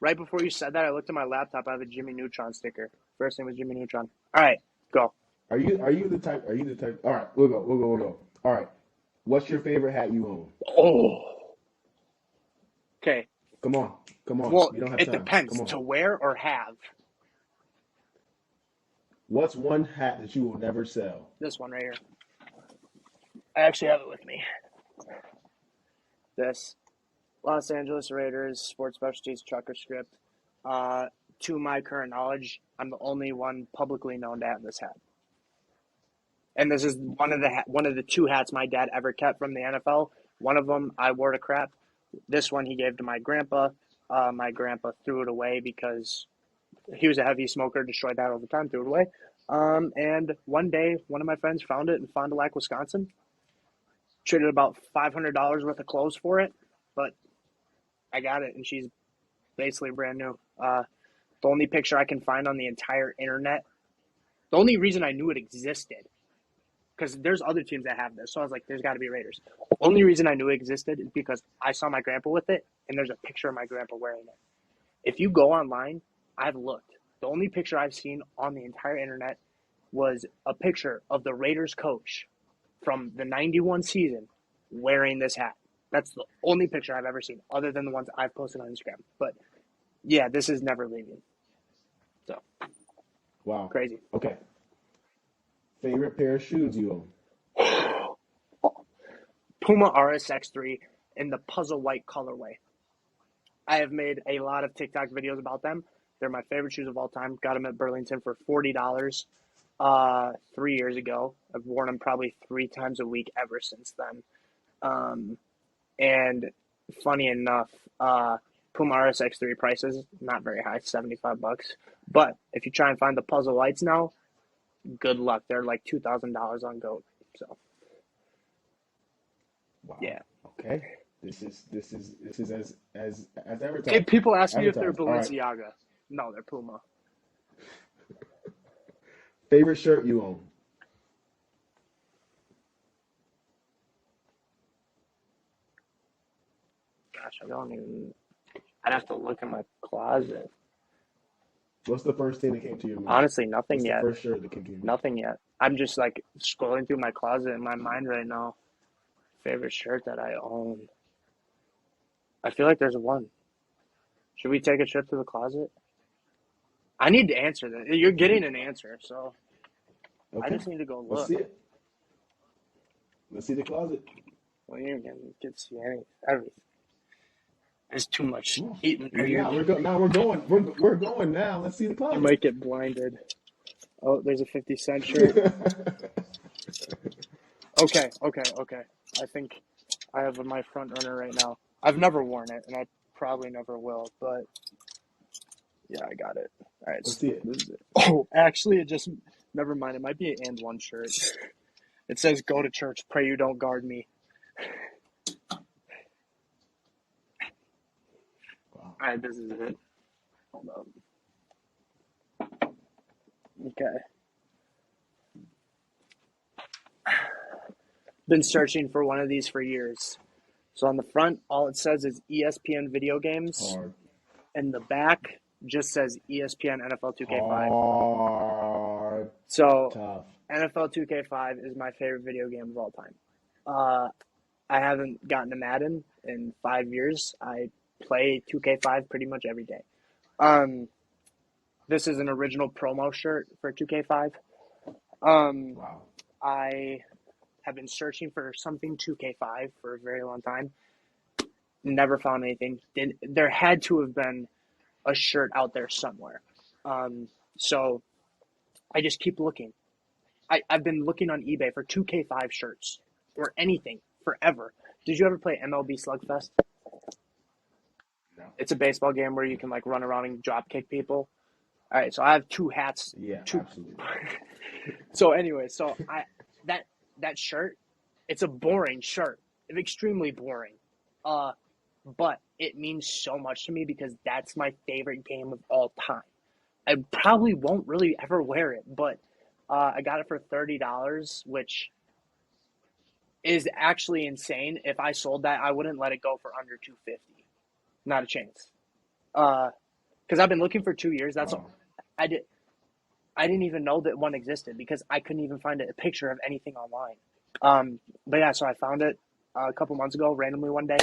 Right before you said that, I looked at my laptop. I have a Jimmy Neutron sticker. First name was Jimmy Neutron. All right, go. Are you the type? Are you the type? All right. We'll go. We'll go. We'll go. All right. What's your favorite hat you own? Oh, okay. Come on. Come on. Well, You don't have it time. Come depends. on. To wear or have. What's one hat that you will never sell? This one right here. I actually have it with me. This Los Angeles Raiders Sports Specialties trucker script. Uh, to my current knowledge, I'm the only one publicly known to have this hat. And this is one of the two hats my dad ever kept from the NFL. One of them I wore to crap. This one he gave to my grandpa. My grandpa threw it away because he was a heavy smoker, destroyed that all the time, threw it away. And one day, one of my friends found it in Fond du Lac, Wisconsin. Traded about $500 worth of clothes for it, but I got it, and she's basically brand new. The only picture I can find on the entire internet, the only reason I knew it existed, because there's other teams that have this, so I was like, there's got to be Raiders. The only reason I knew it existed is because I saw my grandpa with it, and there's a picture of my grandpa wearing it. If you go online, I've looked. The only picture I've seen on the entire internet was a picture of the Raiders coach from the 91 season wearing this hat. That's the only picture I've ever seen, other than the ones I've posted on Instagram. But yeah, this is never leaving. So, Wow. crazy. Okay. Favorite pair of shoes you own? Puma RSX3 in the puzzle white colorway. I have made a lot of TikTok videos about them. They're my favorite shoes of all time. Got them at Burlington for $40 3 years ago. I've worn them probably 3 times a week ever since then. And funny enough, Puma RSX3 prices, not very high, $75. But if you try and find the puzzle whites now, good luck. They're like $2,000 on GOAT. So, Wow. yeah. Okay. This is as advertised. If people ask me if they're Advertised. All right. Balenciaga. No, they're Puma. Favorite shirt you own? Gosh, I don't even. I'd have to look in my closet. What's the first thing that came to your mind? Honestly, nothing What's yet. the first shirt that came to your mind? Nothing yet. I'm just like scrolling through my closet in my mind right now. Favorite shirt that I own. I feel like there's one. Should we take a trip to the closet? I need to answer that. You're getting an answer, so I Okay. just need to go Let's look. see it. Let's see the closet. Well, you can get to see everything. There's too much Ooh. eating. Yeah, we're going now. Let's see the You closet. might get blinded. Oh, there's a 50-cent shirt. Okay. I think I have my front runner right now. I've never worn it, and I probably never will, but yeah, I got it. All right. Let's see it. This is it. Oh, actually, it just, never mind. It might be an and one shirt. It says, go to church, pray you don't guard me. Wow. All right, this is it. Hold up. Okay. Been searching for one of these for years. So on the front, all it says is ESPN video games. Hard. And the back just says ESPN NFL 2K5. Hard. So Tough. NFL 2K5 is my favorite video game of all time. I haven't gotten to Madden in 5 years. I play 2K5 pretty much every day. This is an original promo shirt for 2K5. Wow. I have been searching for something 2K5 for a very long time. Never found anything. There had to have been a shirt out there somewhere. So I just keep looking. I've been looking on eBay for 2K5 shirts or anything forever. Did you ever play MLB Slugfest? No. It's a baseball game where you can like run around and drop kick people. All right, so I have 2 hats. Yeah, absolutely. So anyway, that shirt, it's a boring shirt. It's extremely boring. But it means so much to me because that's my favorite game of all time. I probably won't really ever wear it, but I got it for $30, which is actually insane. If I sold that, I wouldn't let it go for under $250. Not a chance. Because I've been looking for 2 years. That's all. I didn't even know that one existed because I couldn't even find a picture of anything online. But yeah, so I found it a couple months ago, randomly one day.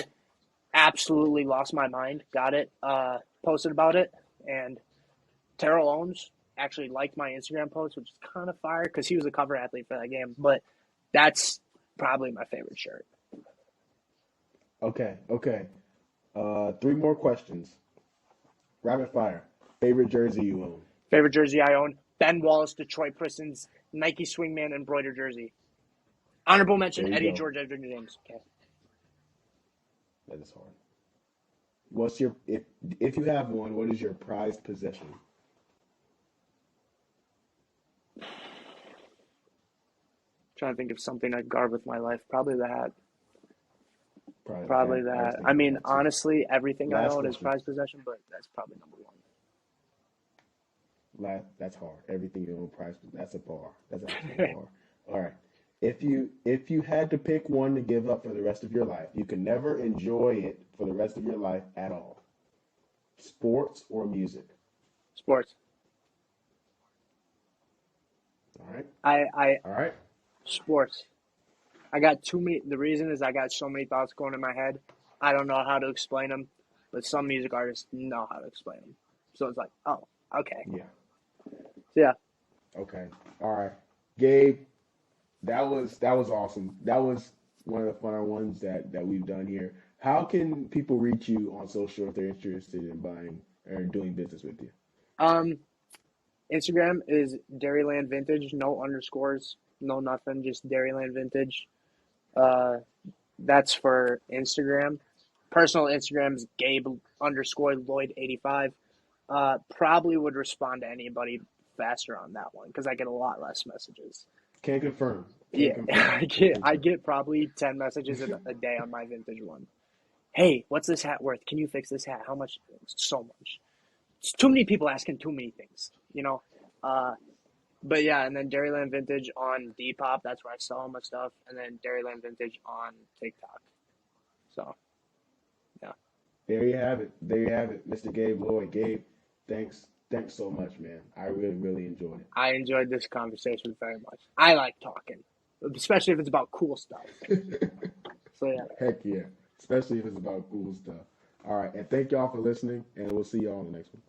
Absolutely lost my mind. Got it. Posted about it, and Terrell Owens actually liked my Instagram post, which is kind of fire because he was a cover athlete for that game. But that's probably my favorite shirt. Okay. 3 more questions. Rapid fire. Favorite jersey you own? Favorite jersey I own: Ben Wallace, Detroit Pistons, Nike Swingman embroidered jersey. Honorable mention: There you Eddie go. George, Edwin James. Okay. That is hard. What's your if you have one? What is your prized possession? Trying to think of something I'd guard with my life. Probably the hat. Probably the Probably hat. I was that. I thinking mean, that too. honestly, everything I Last own is question. prized possession, but that's probably number one. That's hard. Everything you own, price. That's a bar. That's actually a bar. All right. If you had to pick one to give up for the rest of your life, you can never enjoy it for the rest of your life at all. Sports or music. Sports. All right. I All right. sports. I got too many. The reason is I got so many thoughts going in my head. I don't know how to explain them, but some music artists know how to explain them. So it's like, oh, okay. Yeah. So yeah. Okay. All right. Gabe, that was awesome. That was one of the funner ones that we've done here. How can people reach you on social if they're interested in buying or doing business with you? Um, Instagram is DairyLand Vintage. No underscores. No nothing. Just DairyLand Vintage. Uh, that's for Instagram. Personal Instagram is Gabe underscore Lloyd 85. Probably would respond to anybody faster on that one because I get a lot less messages. Can't confirm. Can't Yeah, confirm. Can't I confirm. get probably 10 messages a day on my vintage one. Hey, what's this hat worth? Can you fix this hat? How much? So much. It's too many people asking too many things, you know? Uh, but yeah, and then Dairyland Vintage on Depop. That's where I sell all my stuff. And then Dairyland Vintage on TikTok. So, yeah. There you have it. There you have it, Mr. Gabe Lloyd. Gabe, thanks. Thanks so much, man. I really, really enjoyed I enjoyed this conversation very much. I like talking, especially if it's about cool stuff. it. So, yeah. Heck yeah. Especially if it's about cool stuff. All right. And thank y'all for listening, and we'll see y'all on the next one.